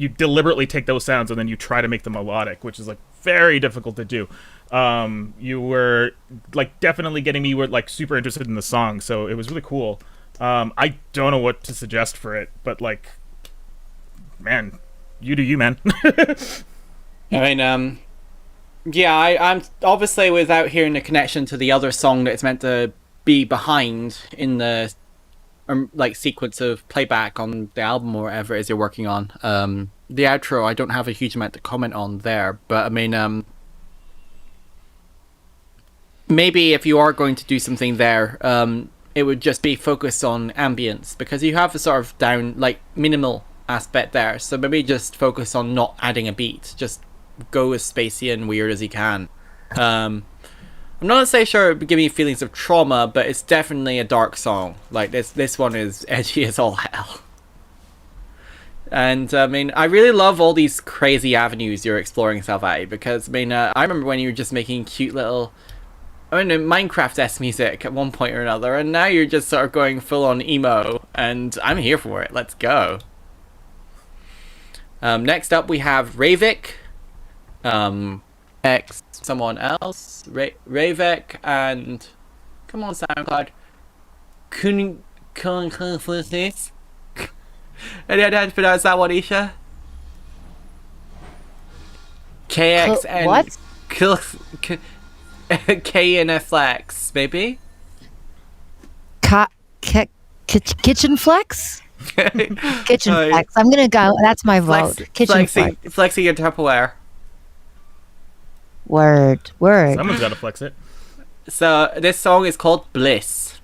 deliberately take those sounds and then you try to make them melodic, which is like very difficult to do. You were like definitely getting me like super interested in the song, so it was really cool. I don't know what to suggest for it, but like, man, you do you, man. I mean, yeah, I'm obviously, without hearing the connection to the other song that it's meant to be behind in the like sequence of playback on the album or whatever it is you're working on. The outro, I don't have a huge amount to comment on there, but I mean, maybe if you are going to do something there, it would just be focused on ambience, because you have a sort of down, like, minimal aspect there. So maybe just focus on not adding a beat. Just go as spacey and weird as you can. I'm not necessarily sure it would give me feelings of trauma, but it's definitely a dark song. Like, this one is edgy as all hell. And I mean, I really love all these crazy avenues you're exploring, Salvati, because I mean, I remember when you were just making cute little, I mean, Minecraft-esque music at one point or another, and now you're just sort of going full-on emo, and I'm here for it. Let's go. Next up, we have Ravik, X someone else, Ravik, and come on, SoundCloud, any idea how to pronounce that one, Isha? KXN. What? KNFX, maybe? Kitchen Flex? Kitchen Flex. I'm going to go. That's my vote. Kitchen Flex. Flexing your Tupperware. Word. Someone's got to flex it. So this song is called Bliss.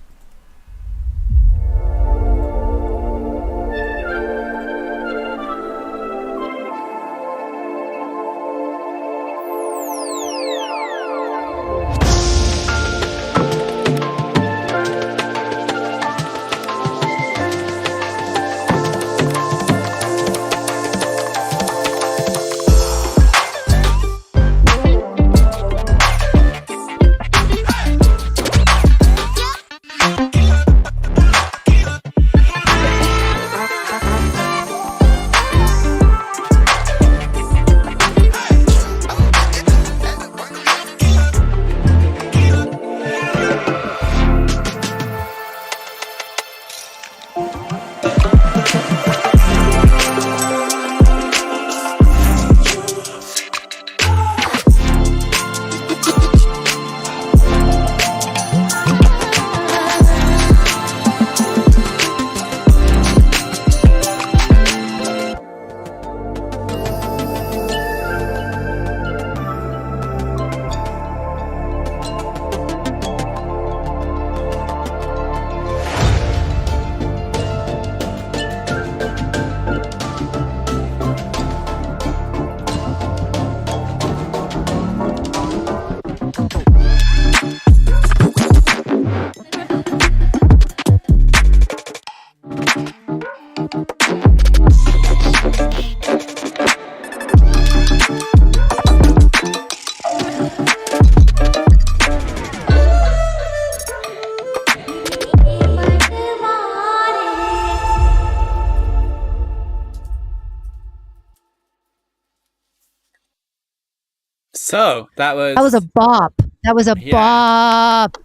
So that was a bop. That was a bop.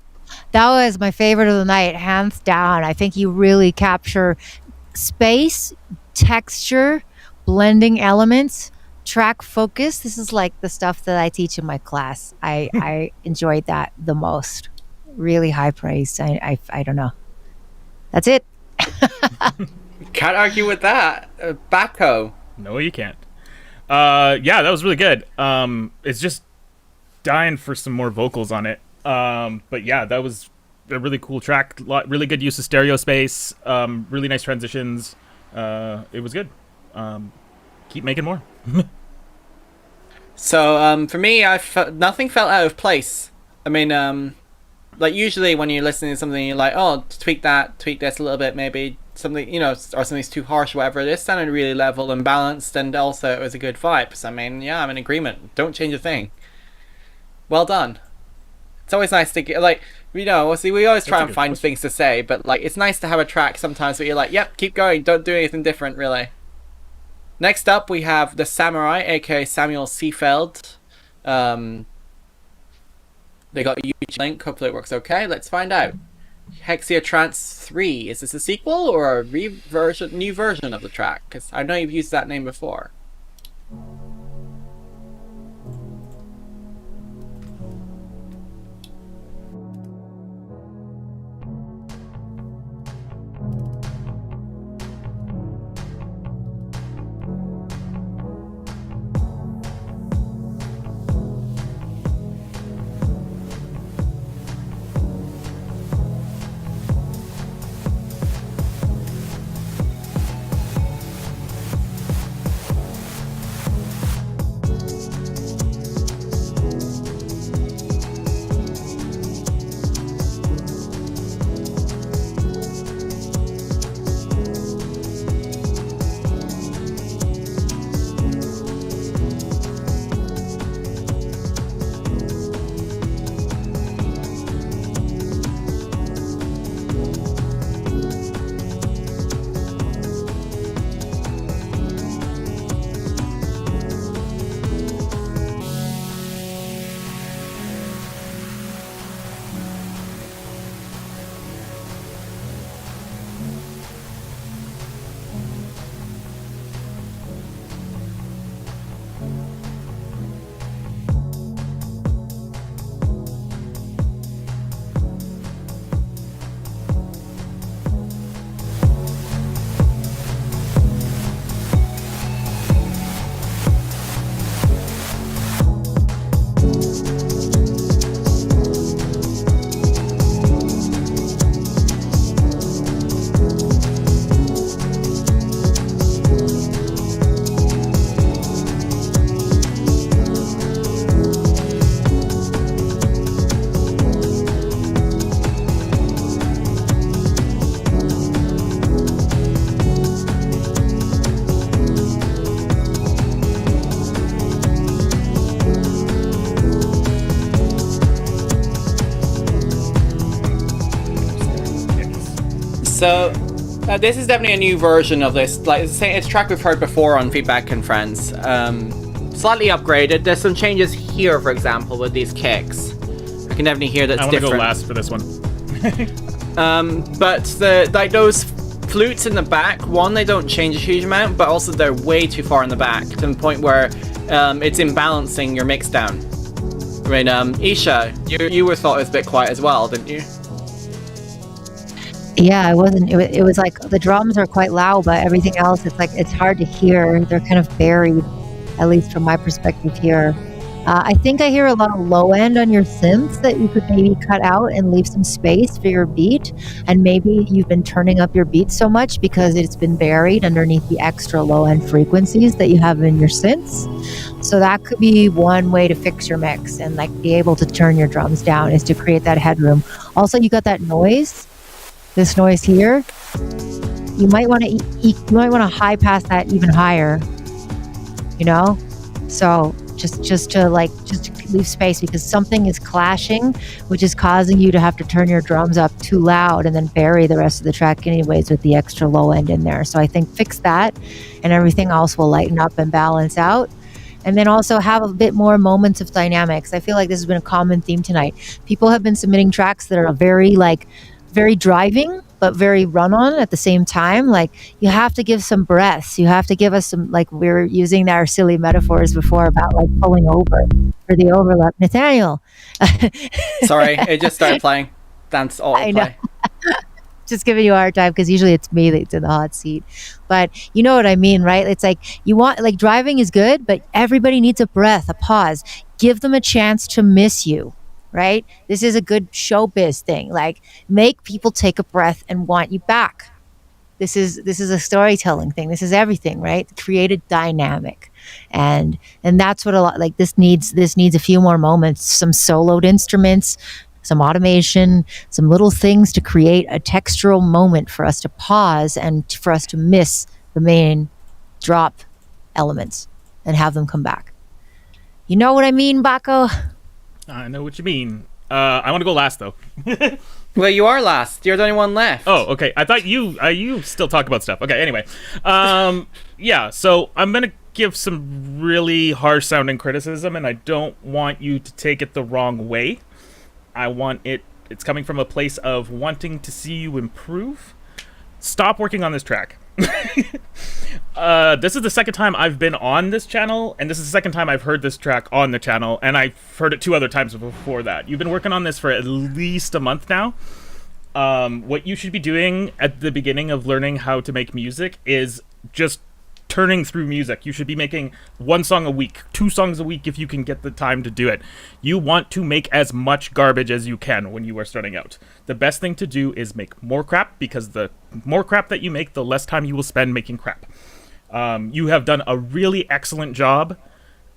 That was my favorite of the night, hands down. I think you really capture space, texture, blending elements, track focus. This is like the stuff that I teach in my class. I enjoyed that the most. Really high praise. I don't know. That's it. Can't argue with that. Bako. No, you can't. Yeah, that was really good. It's just dying for some more vocals on it. But yeah, that was a really cool track. Really good use of stereo space. Really nice transitions. It was good. Keep making more. So for me, nothing felt out of place. I mean, like usually when you're listening to something, you're like, oh, tweak this a little bit, maybe something, you know, or something's too harsh, or whatever. This sounded really level and balanced, and also it was a good vibe. So I mean, yeah, I'm in agreement. Don't change a thing. Well done. It's always nice to get, like, you know, see, we always try and find things to say, but like, it's nice to have a track sometimes where you're like, yep, keep going, don't do anything different, really. Next up, we have the Samurai, aka Samuel Seefeld. They got a huge link. Hopefully it works okay. Let's find out. Hexia Trance 3. Is this a sequel or a new version of the track? Because I know you've used that name before. So this is definitely a new version of this. Like it's a track we've heard before on Feedback and Friends. Slightly upgraded. There's some changes here, for example, with these kicks. I can definitely hear that's different. I want to go last for this one. But those flutes in the back, one, they don't change a huge amount, but also they're way too far in the back to the point where it's imbalancing your mix down. I mean, Isha, you were thought it was a bit quiet as well, didn't you? Yeah, I wasn't. It was like the drums are quite loud, but everything else, it's like it's hard to hear. They're kind of buried, at least from my perspective here. I think I hear a lot of low end on your synths that you could maybe cut out and leave some space for your beat. And maybe you've been turning up your beat so much because it's been buried underneath the extra low end frequencies that you have in your synths. So that could be one way to fix your mix and like be able to turn your drums down, is to create that headroom. Also, you got that noise, this noise here. You might want to high pass that even higher, you know? So just to leave space, because something is clashing, which is causing you to have to turn your drums up too loud and then bury the rest of the track anyways with the extra low end in there. So I think fix that and everything else will lighten up and balance out. And then also have a bit more moments of dynamics. I feel like this has been a common theme tonight. People have been submitting tracks that are very driving, but very run-on at the same time. Like, you have to give some breaths. You have to give us some, like, we were using our silly metaphors before about, like, pulling over for the overlap. Nathaniel. Sorry, it just started playing. Dance autoplay. Just giving you a hard time because usually it's me that's in the hot seat. But you know what I mean, right? It's like, you want, like, driving is good, but everybody needs a breath, a pause. Give them a chance to miss you. Right? This is a good showbiz thing. Like, make people take a breath and want you back. This is a storytelling thing. This is everything, right? Create a dynamic. And that's what a lot, like, this needs a few more moments, some soloed instruments, some automation, some little things to create a textural moment for us to pause and for us to miss the main drop elements and have them come back. You know what I mean, Bako? I know what you mean. I want to go last, though. Well, you are last. You're the only one left. Oh, okay. I thought you still talk about stuff. Okay, anyway. Yeah, so I'm going to give some really harsh-sounding criticism, and I don't want you to take it the wrong way. It's coming from a place of wanting to see you improve. Stop working on this track. This is the second time I've been on this channel, and this is the second time I've heard this track on the channel, and I've heard it 2 other times before that. You've been working on this for at least a month now. What you should be doing at the beginning of learning how to make music is just turning through music. You should be making 1 song a week, 2 songs a week if you can get the time to do it. You want to make as much garbage as you can when you are starting out. The best thing to do is make more crap, because the more crap that you make, the less time you will spend making crap. You have done a really excellent job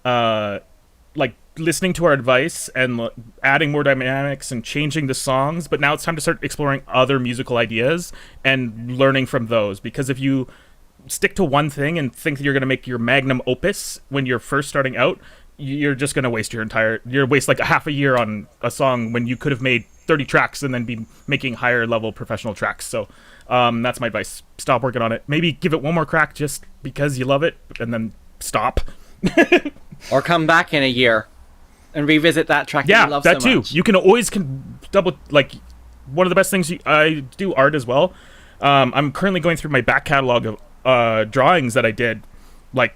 like listening to our advice and adding more dynamics and changing the songs, but now it's time to start exploring other musical ideas and learning from those, because if you stick to one thing and think that you're going to make your magnum opus when you're first starting out, you're just going to waste waste like a half a year on a song when you could have made 30 tracks and then be making higher level professional tracks. So that's my advice. Stop working on it. Maybe give it one more crack just because you love it, and then stop. Or come back in a year and revisit that track that you love so much. Yeah, that too. You can always double, like, one of the best things I do art as well. I'm currently going through my back catalog of drawings that I did like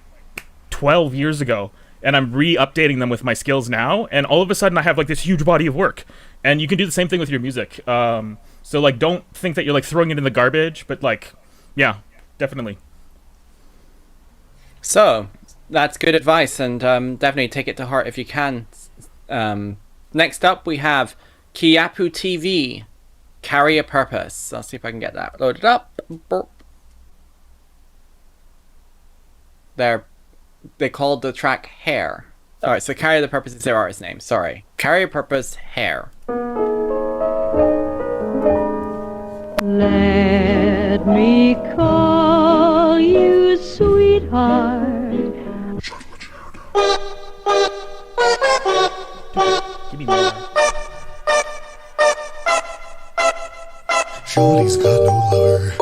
12 years ago, and I'm re-updating them with my skills now, and all of a sudden I have like this huge body of work. And you can do the same thing with your music. So like, don't think that you're like throwing it in the garbage, but like, yeah, definitely. So that's good advice, and definitely take it to heart if you can. Next up we have Kiapu TV, Carry a Purpose. I'll see if I can get that loaded up. They called the track Hair. Alright, so Carry the Purpose is their artist name. Sorry. Carry a Purpose, Hair. Let me call you sweetheart. Give me more. Shorty's got no lover,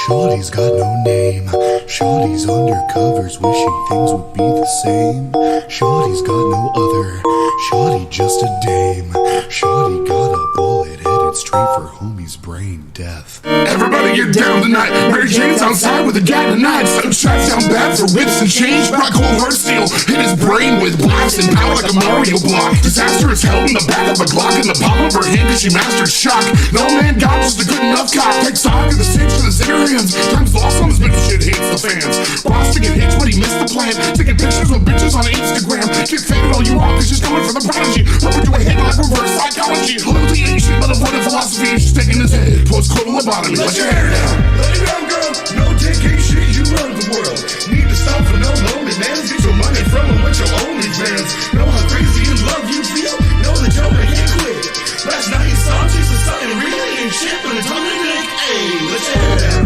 Shorty's got no name. Shorty's undercovers, wishing things would be the same. Shorty's got no other, Shorty just a dame. Shorty got a bullet headed straight for homie's brain death. Everybody get down tonight. Mary Jane's outside with a gat and knives. Some tracks down bad for whips and change. Black hole heart steel hit his brain with blasts and power like a Mario block. Disaster is held in the back of a Glock in the palm of her hand cause she mastered shock. No man got just a good enough cop. Take stock in the stage for the zigger hands. Time's lost on this bitch, shit hates the fans. Boss to get hitched but he missed the plan. Taking pictures with bitches on Instagram. Get faded all you want cause she's coming for the prodigy. Rubber to a head like reverse psychology. Loyalty ain't shit but avoided philosophy. She's taking his head, post-coital lobotomy. Let your hair down. Let it down, girl. No dick ain't shit, you run the world. Need to stop for no lonely man. Get your money from him with your OnlyFans. Know how crazy in love you feel. Know the joke and can't quit. Last night you saw Jesus something really ain't shit, but it's on the dick. Hey, let your hair down.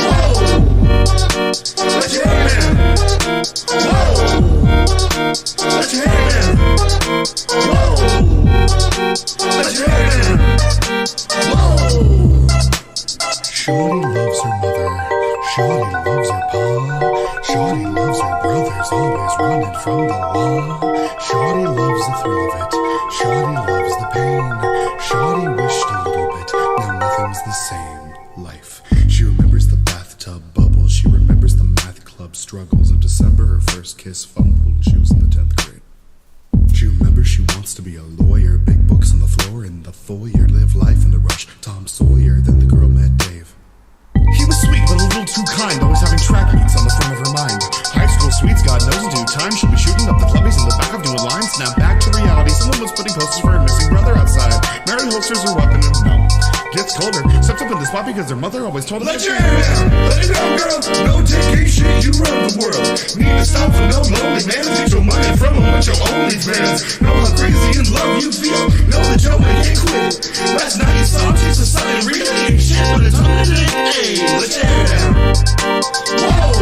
Whoa. Let your hair down. Whoa. Let your hair down. Whoa. Let your hair down. Whoa. Shorty loves her mother, Shorty loves her pa. Shorty loves her brothers, always running from the law. Shorty loves the thrill of it, Shorty loves the pain. Shorty wished a little bit, now nothing's the same. Life. She remembers the bathtub bubbles, she remembers the math club struggles of December, her first kiss fumbled, she was in the 10th grade. She remembers she wants to be a lawyer, big books on the floor in the foyer, live life in the rush, Tom Sawyer, then the girl met Dave. He was sweet, but a little too kind, always having track meets on the front of her mind. High school sweets, God knows in due time, she'll be shooting up the clubbies in the back of doing lines. Now back to reality, someone was putting posters for her missing brother outside. Mary holsters her weapon and no. Gets colder, steps up in the spot because their mother always told her. Let your hair down, let it down, girl. No dick ain't shit, you run the world. Need to stop for no lonely man. Get your money from him with your OnlyFans. Know how crazy in love you feel. Know the joke and can't quit. Last night you saw Jesus something really ain't shit, but it's on the dick. Hey, let your hair down. Whoa.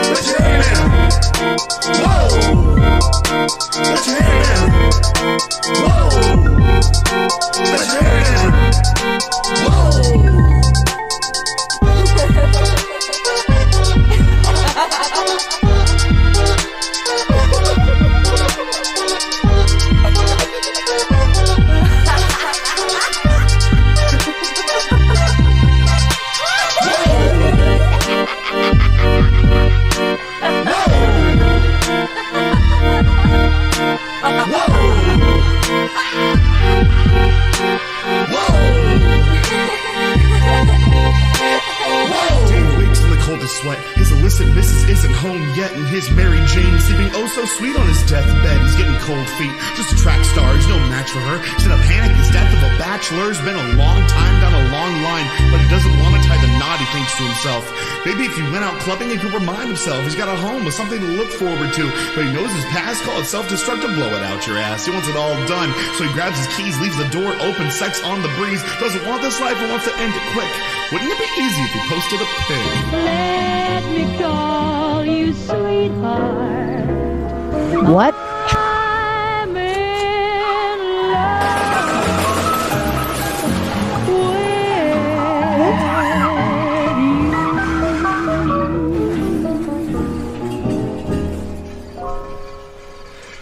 Let your hair down. Whoa. Let your hair down. Whoa. Let your hair down. Whoa. Sweat. His illicit missus isn't home yet, and his Mary Jane sleeping oh so sweet on his deathbed. He's getting cold feet, just a track star, he's no match for her. He's in a panic, his death of a bachelor's been a long time down a long line, but he doesn't want to tie the knot, he thinks to himself. Maybe if he went out clubbing, he could remind himself he's got a home with something to look forward to, but he knows his past called self-destruct to blow it out your ass. He wants it all done, so he grabs his keys, leaves the door open, sex on the breeze, doesn't want this life and wants to end it quick. Wouldn't it be easy if he posted a pic? Let me call you sweetheart. What? I'm in love with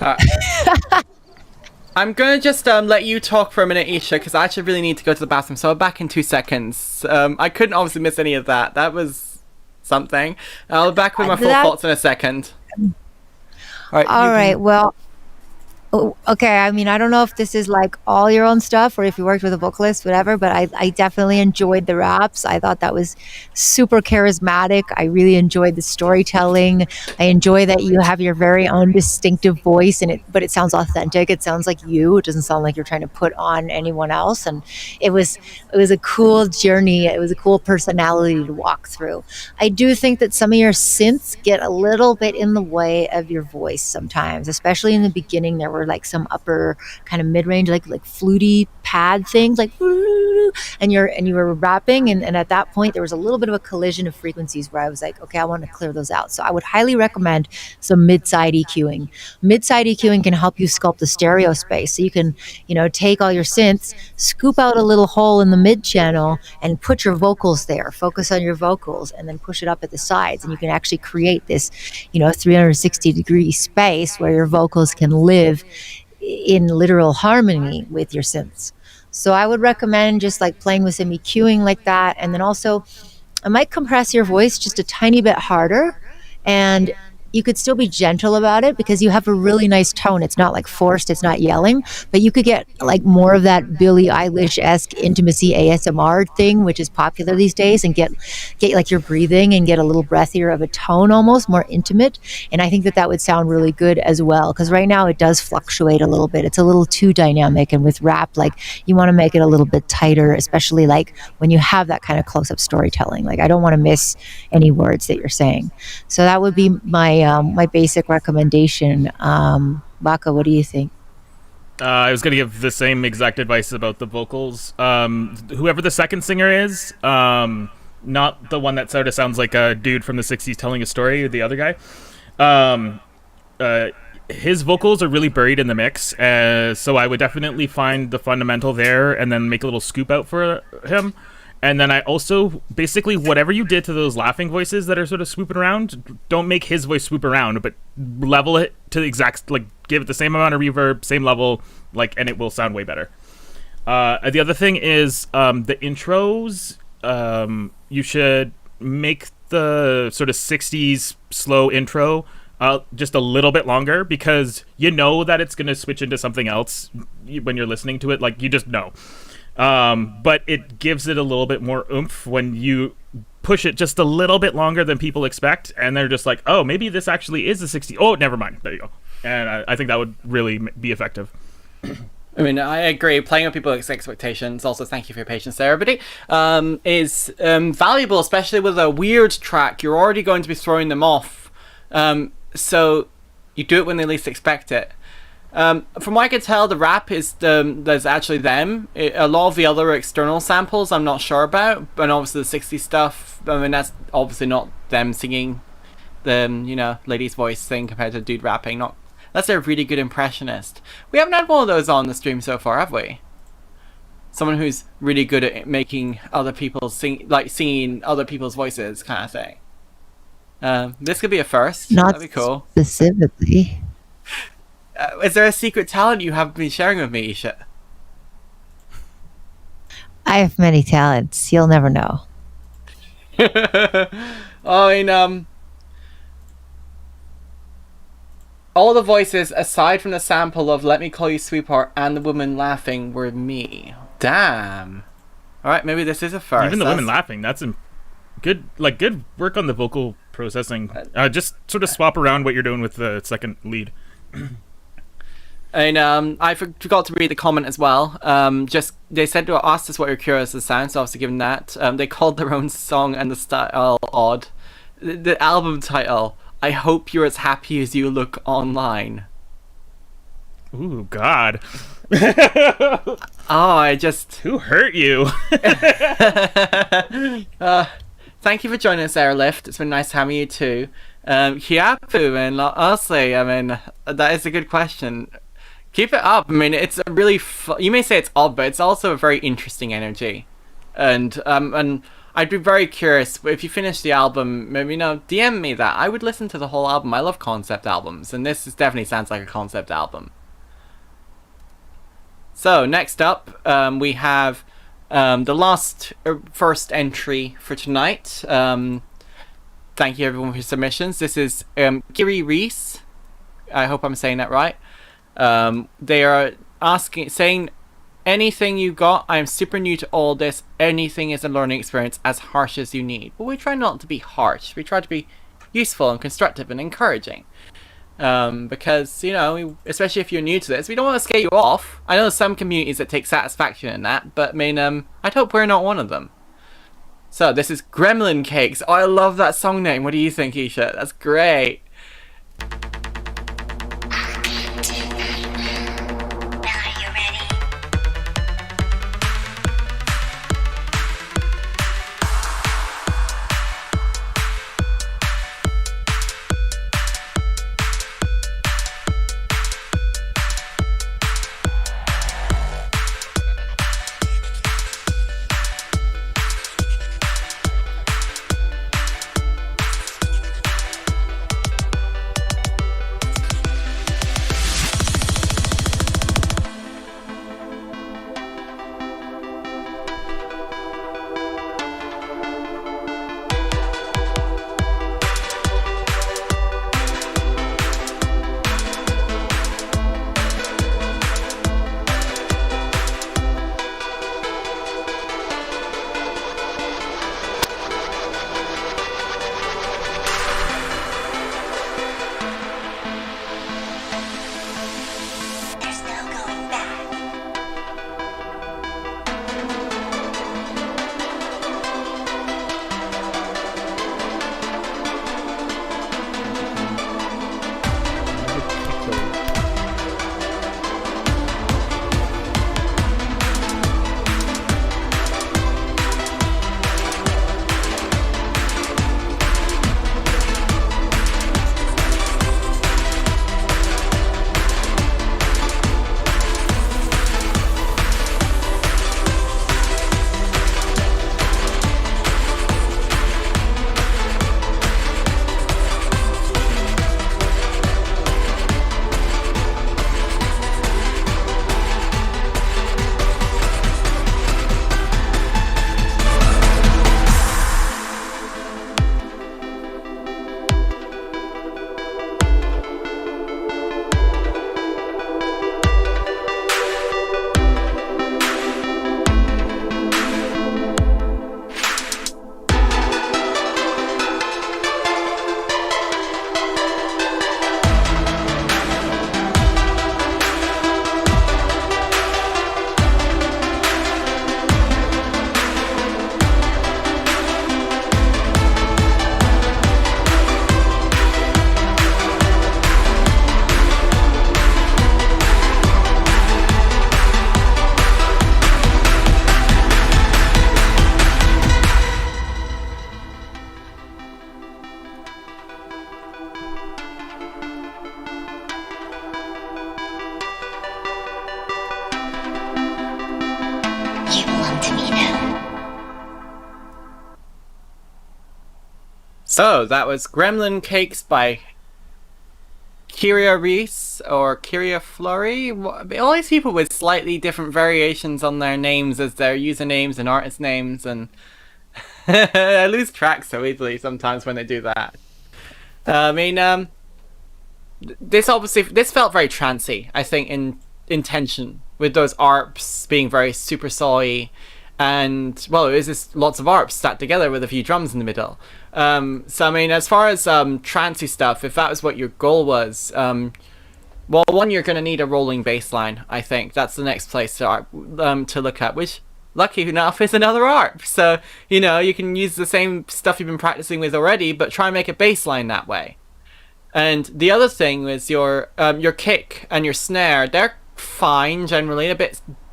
you. I'm gonna just let you talk for a minute, Isha, because I actually really need to go to the bathroom, so I'm back in 2 seconds. I couldn't obviously miss any of that. That was something. I'll be back with my full thoughts in a second. All right. Well, okay. I mean, I don't know if this is like all your own stuff or if you worked with a vocalist, whatever, but I definitely enjoyed the raps. I thought that was super charismatic. I really enjoyed the storytelling. I enjoy that you have your very own distinctive voice but it sounds authentic. It sounds like you. It doesn't sound like you're trying to put on anyone else. And it was a cool journey. It was a cool personality to walk through. I do think that some of your synths get a little bit in the way of your voice sometimes, especially in the beginning. There were or like some upper kind of mid-range, like fluty pad things, like, and you were rapping, and at that point there was a little bit of a collision of frequencies where I was like, okay, I want to clear those out. So I would highly recommend some mid-side EQing. Mid-side EQing can help you sculpt the stereo space. So you can, take all your synths, scoop out a little hole in the mid channel, and put your vocals there. Focus on your vocals, and then push it up at the sides, and you can actually create this, 360-degree space where your vocals can live in literal harmony with your synths. So I would recommend just like playing with some EQing like that. And then also I might compress your voice just a tiny bit harder, and you could still be gentle about it because you have a really nice tone. It's not like forced, it's not yelling, but you could get like more of that Billie Eilish-esque intimacy ASMR thing, which is popular these days, and get like your breathing and get a little breathier of a tone, almost more intimate. And I think that would sound really good as well, because right now it does fluctuate a little bit. It's a little too dynamic, and with rap, like, you want to make it a little bit tighter, especially like when you have that kind of close-up storytelling. Like, I don't want to miss any words that you're saying. So that would be my basic recommendation. Baka, what do you think? I was going to give the same exact advice about the vocals. Whoever the second singer is, not the one that sort of sounds like a dude from the 60s telling a story, or the other guy. His vocals are really buried in the mix, so I would definitely find the fundamental there and then make a little scoop out for him. And then I also, basically, whatever you did to those laughing voices that are sort of swooping around, don't make his voice swoop around, but level it to the exact, like, give it the same amount of reverb, same level, like, and it will sound way better. The other thing is the intros. You should make the sort of 60s slow intro just a little bit longer, because you know that it's going to switch into something else when you're listening to it. Like, you just know. But it gives it a little bit more oomph when you push it just a little bit longer than people expect, and they're just like, oh, maybe this actually is a 60. Oh, never mind. There you go. And I think that would really be effective. I mean, I agree. Playing with people's expectations, also thank you for your patience there, everybody, is valuable, especially with a weird track. You're already going to be throwing them off. So you do it when they least expect it. From what I can tell, the rap is there's actually them. A lot of the other external samples I'm not sure about, and obviously the 60s stuff, I mean, that's obviously not them singing the, lady's voice thing compared to dude rapping. Not unless they're a really good impressionist. We haven't had one of those on the stream so far, have we? Someone who's really good at making other people singing other people's voices, kind of thing. This could be a first. Not That'd be cool. Specifically. Is there a secret talent you haven't been sharing with me, ill-esha? I have many talents. You'll never know. I mean, all the voices, aside from the sample of Let Me Call You Sweetheart and the woman laughing, were me. Damn. Alright, maybe this is a first. Even the women laughing, that's good work on the vocal processing. Just sort of swap around what you're doing with the second lead. And I forgot to read the comment as well. They said to ask us what you're curious as sound, so obviously given that. They called their own song and the style odd. The album title, I Hope You're As Happy As You Look Online. Ooh, God. Who hurt you? Thank you for joining us, Airlift. It's been nice having you too. Hiapu, and honestly, I mean, that is a good question. Keep it up. I mean, it's a really you may say it's odd, but it's also a very interesting energy. And I'd be very curious if you finish the album, maybe DM me that. I would listen to the whole album. I love concept albums, and this definitely sounds like a concept album. So next up, we have the first entry for tonight. Thank you everyone for your submissions. This is Kiri Reese. I hope I'm saying that right. They are saying, anything you got, I am super new to all this. Anything is a learning experience, as harsh as you need. But we try not to be harsh. We try to be useful and constructive and encouraging. Because, especially if you're new to this, we don't want to scare you off. I know some communities that take satisfaction in that, but I mean, I'd hope we're not one of them. So this is Gremlin Cakes. Oh, I love that song name. What do you think, ill-esha? That's great. So that was Gremlin Cakes by Kyria Reese or Kyria Flurry. All these people with slightly different variations on their names as their usernames and artist names, and I lose track so easily sometimes when they do that. This felt very trancy, I think, in intention, with those ARPs being very super sawy, and well, it was just lots of ARPs stacked together with a few drums in the middle. So I mean, as far as trancy stuff, if that was what your goal was, well, one, you're going to need a rolling bass line. I think that's the next place to look at, which, lucky enough, is another ARP. So you can use the same stuff you've been practicing with already, but try and make a bass line that way. And the other thing was your kick and your snare. They're fine generally,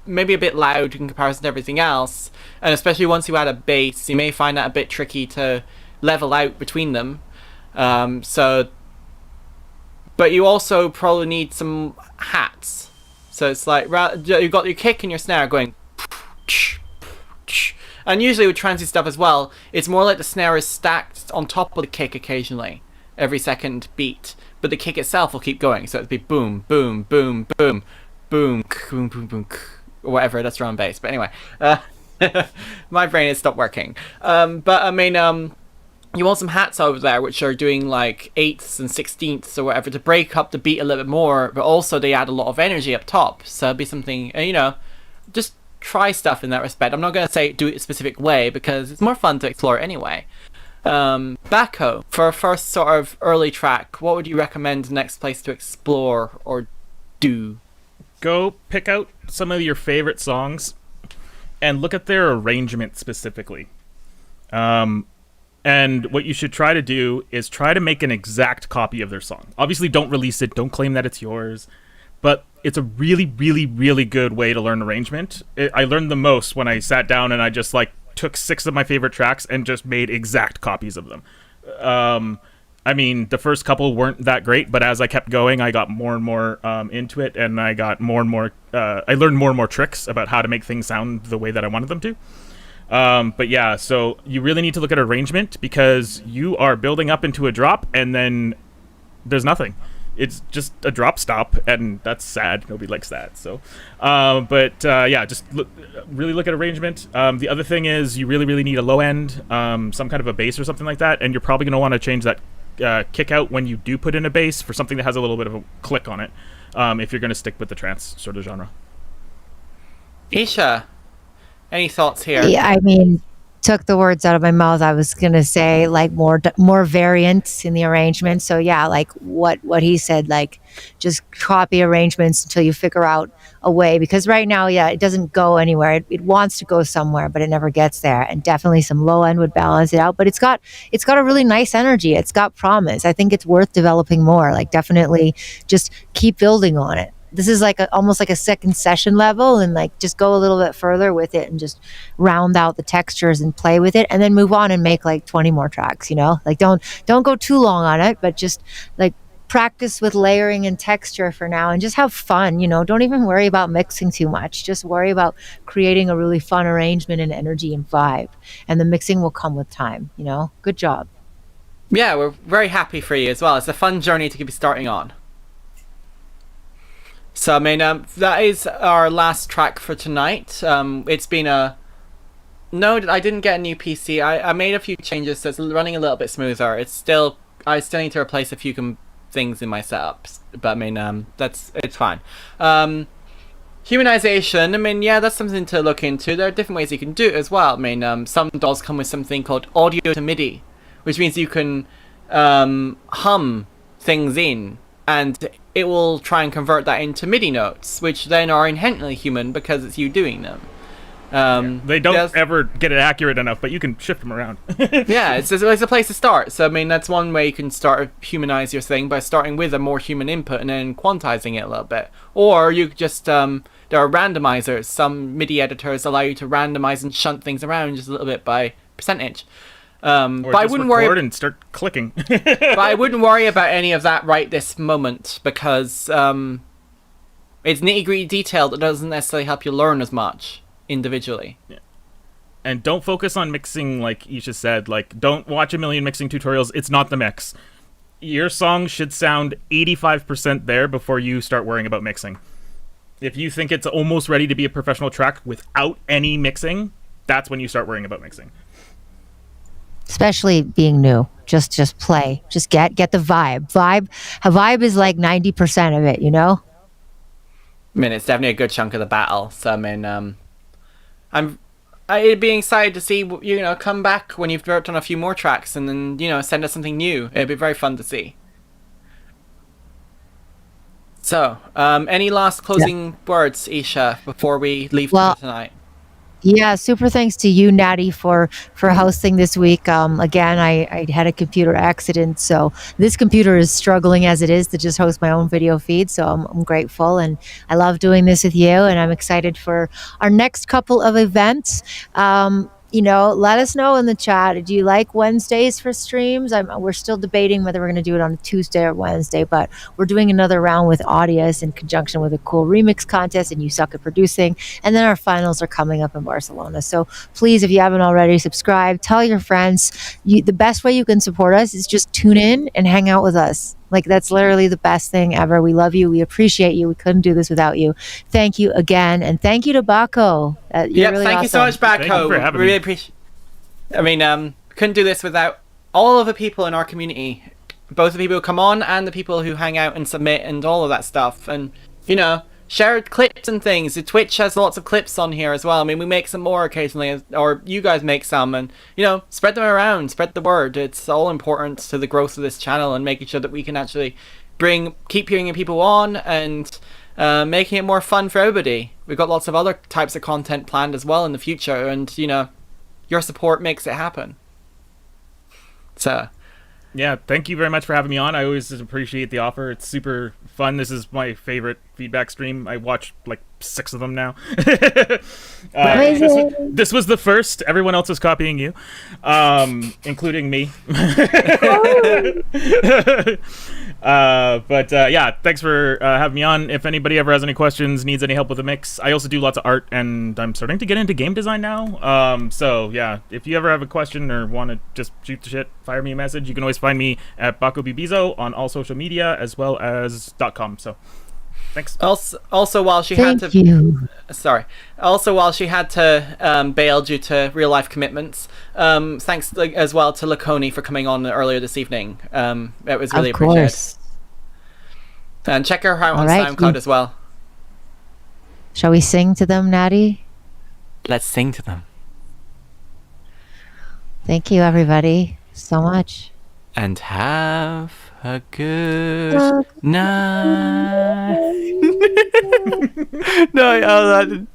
maybe a bit loud in comparison to everything else, and especially once you add a bass, you may find that a bit tricky to level out between them. But you also probably need some hats. So it's like you've got your kick and your snare going, and usually with trancy stuff as well, it's more like the snare is stacked on top of the kick occasionally, every second beat, but the kick itself will keep going. So it'd be boom, boom, boom, boom, boom, boom, boom, boom, or whatever. That's drum and bass. But anyway, my brain has stopped working. But I mean, you want some hats over there which are doing like eighths and sixteenths or whatever to break up the beat a little bit more, but also they add a lot of energy up top. So it'd be something, just try stuff in that respect. I'm not going to say do it a specific way because it's more fun to explore anyway. Bako, for a first sort of early track, what would you recommend the next place to explore or do? Go pick out some of your favorite songs and look at their arrangement specifically. And what you should try to do is try to make an exact copy of their song. Obviously, don't release it. Don't claim that it's yours. But it's a really, really, really good way to learn arrangement. I learned the most when I sat down and I just took 6 of my favorite tracks and just made exact copies of them. I mean, the first couple weren't that great, but as I kept going, I got more and more into it, and I got more and more. I learned more and more tricks about how to make things sound the way that I wanted them to. But yeah, so you really need to look at arrangement because you are building up into a drop, and then there's nothing. It's just a drop stop, and that's sad. Nobody likes that. So, yeah, just really look at arrangement. The other thing is you really, really need a low end, some kind of a bass or something like that, and you're probably going to want to change that kick out when you do put in a bass for something that has a little bit of a click on it, if you're going to stick with the trance sort of genre. Isha, any thoughts here? Yeah, I mean, took the words out of my mouth. I was gonna say more variants in the arrangement. So yeah, like what he said, just copy arrangements until you figure out a way. Because right now, yeah, it doesn't go anywhere. It wants to go somewhere, but it never gets there. And definitely some low end would balance it out. But it's got a really nice energy. It's got promise. I think it's worth developing more. Definitely just keep building on it. This is almost like a second session level, and just go a little bit further with it and just round out the textures and play with it, and then move on and make 20 more tracks. Don't go too long on it, but just practice with layering and texture for now, and just have fun. Don't even worry about mixing too much. Just worry about creating a really fun arrangement and energy and vibe, and the mixing will come with time. Good job. Yeah, we're very happy for you as well. It's a fun journey to be starting on. So, I mean, that is our last track for tonight. It's been No, I didn't get a new PC. I made a few changes, so it's running a little bit smoother. I still need to replace a few things in my setups. But, I mean, it's fine. Humanization, I mean, yeah, that's something to look into. There are different ways you can do it as well. I mean, some DAWs come with something called audio to MIDI, which means you can hum things in, and it will try and convert that into MIDI notes, which then are inherently human because it's you doing them. They don't ever get it accurate enough, but you can shift them around. Yeah, it's a place to start. So, I mean, that's one way you can start to humanize your thing, by starting with a more human input and then quantizing it a little bit. Or you just, there are randomizers. Some MIDI editors allow you to randomize and shunt things around just a little bit by percentage. But I wouldn't worry and start clicking. But I wouldn't worry about any of that right this moment, because it's nitty-gritty detail that doesn't necessarily help you learn as much individually. Yeah. And don't focus on mixing, like Isha said. Like, don't watch a million mixing tutorials. It's not the mix. Your song should sound 85% there before you start worrying about mixing. If you think it's almost ready to be a professional track without any mixing, that's when you start worrying about mixing. Especially being new. Just play. Just get the vibe. A vibe is like 90% of it, you know? I mean, it's definitely a good chunk of the battle. So, I mean, I'd be excited to see, you know, come back when you've worked on a few more tracks and then, you know, send us something new. It'd be very fun to see. So, any last closing words, Isha, before we leave for tonight? Yeah, super thanks to you, Natty, for hosting this week. Again, I had a computer accident, so this computer is struggling as it is to just host my own video feed. So I'm grateful, and I love doing this with you, and I'm excited for our next couple of events. You know, let us know in the chat. Do you like Wednesdays for streams? We're still debating whether we're going to do it on a Tuesday or Wednesday, but we're doing another round with Audius in conjunction with a cool remix contest, and You Suck at Producing. And then our finals are coming up in Barcelona. So please, if you haven't already, subscribe, tell your friends. The best way you can support us is just tune in and hang out with us. Like, that's literally the best thing ever. We love you. We appreciate you. We couldn't do this without you. Thank you again. And thank you to Bako. Yeah, really thank you so much, Bako. Thank you for having really me. appreciate. I mean, couldn't do this without all of the people in our community. Both the people who come on and the people who hang out and submit and all of that stuff. And, you know, share clips and things. The Twitch has lots of clips on here as well. I mean, we make some more occasionally, or you guys make some, and, you know, spread them around, spread the word. It's all important to the growth of this channel and making sure that we can actually keep bringing people on and making it more fun for everybody. We've got lots of other types of content planned as well in the future, and, you know, your support makes it happen. So, yeah, thank you very much for having me on. I always appreciate the offer. It's super fun. This is my favorite feedback stream. I watch like 6 of them now. This was the first. Everyone else is copying you, including me. Yeah, thanks for having me on. If anybody ever has any questions, needs any help with a mix, I also do lots of art, and I'm starting to get into game design now. So yeah, if you ever have a question or want to just shoot the shit, fire me a message. You can always find me at BAKOBIIBIZO on all social media as well as .com. So thanks. Also, while she had to bail due to real life commitments, thanks as well to LACONY for coming on earlier this evening. It was really appreciated. And check her out on SoundCloud as well. Shall we sing to them, Natty? Let's sing to them. Thank you, everybody, so much. And have a good night. No,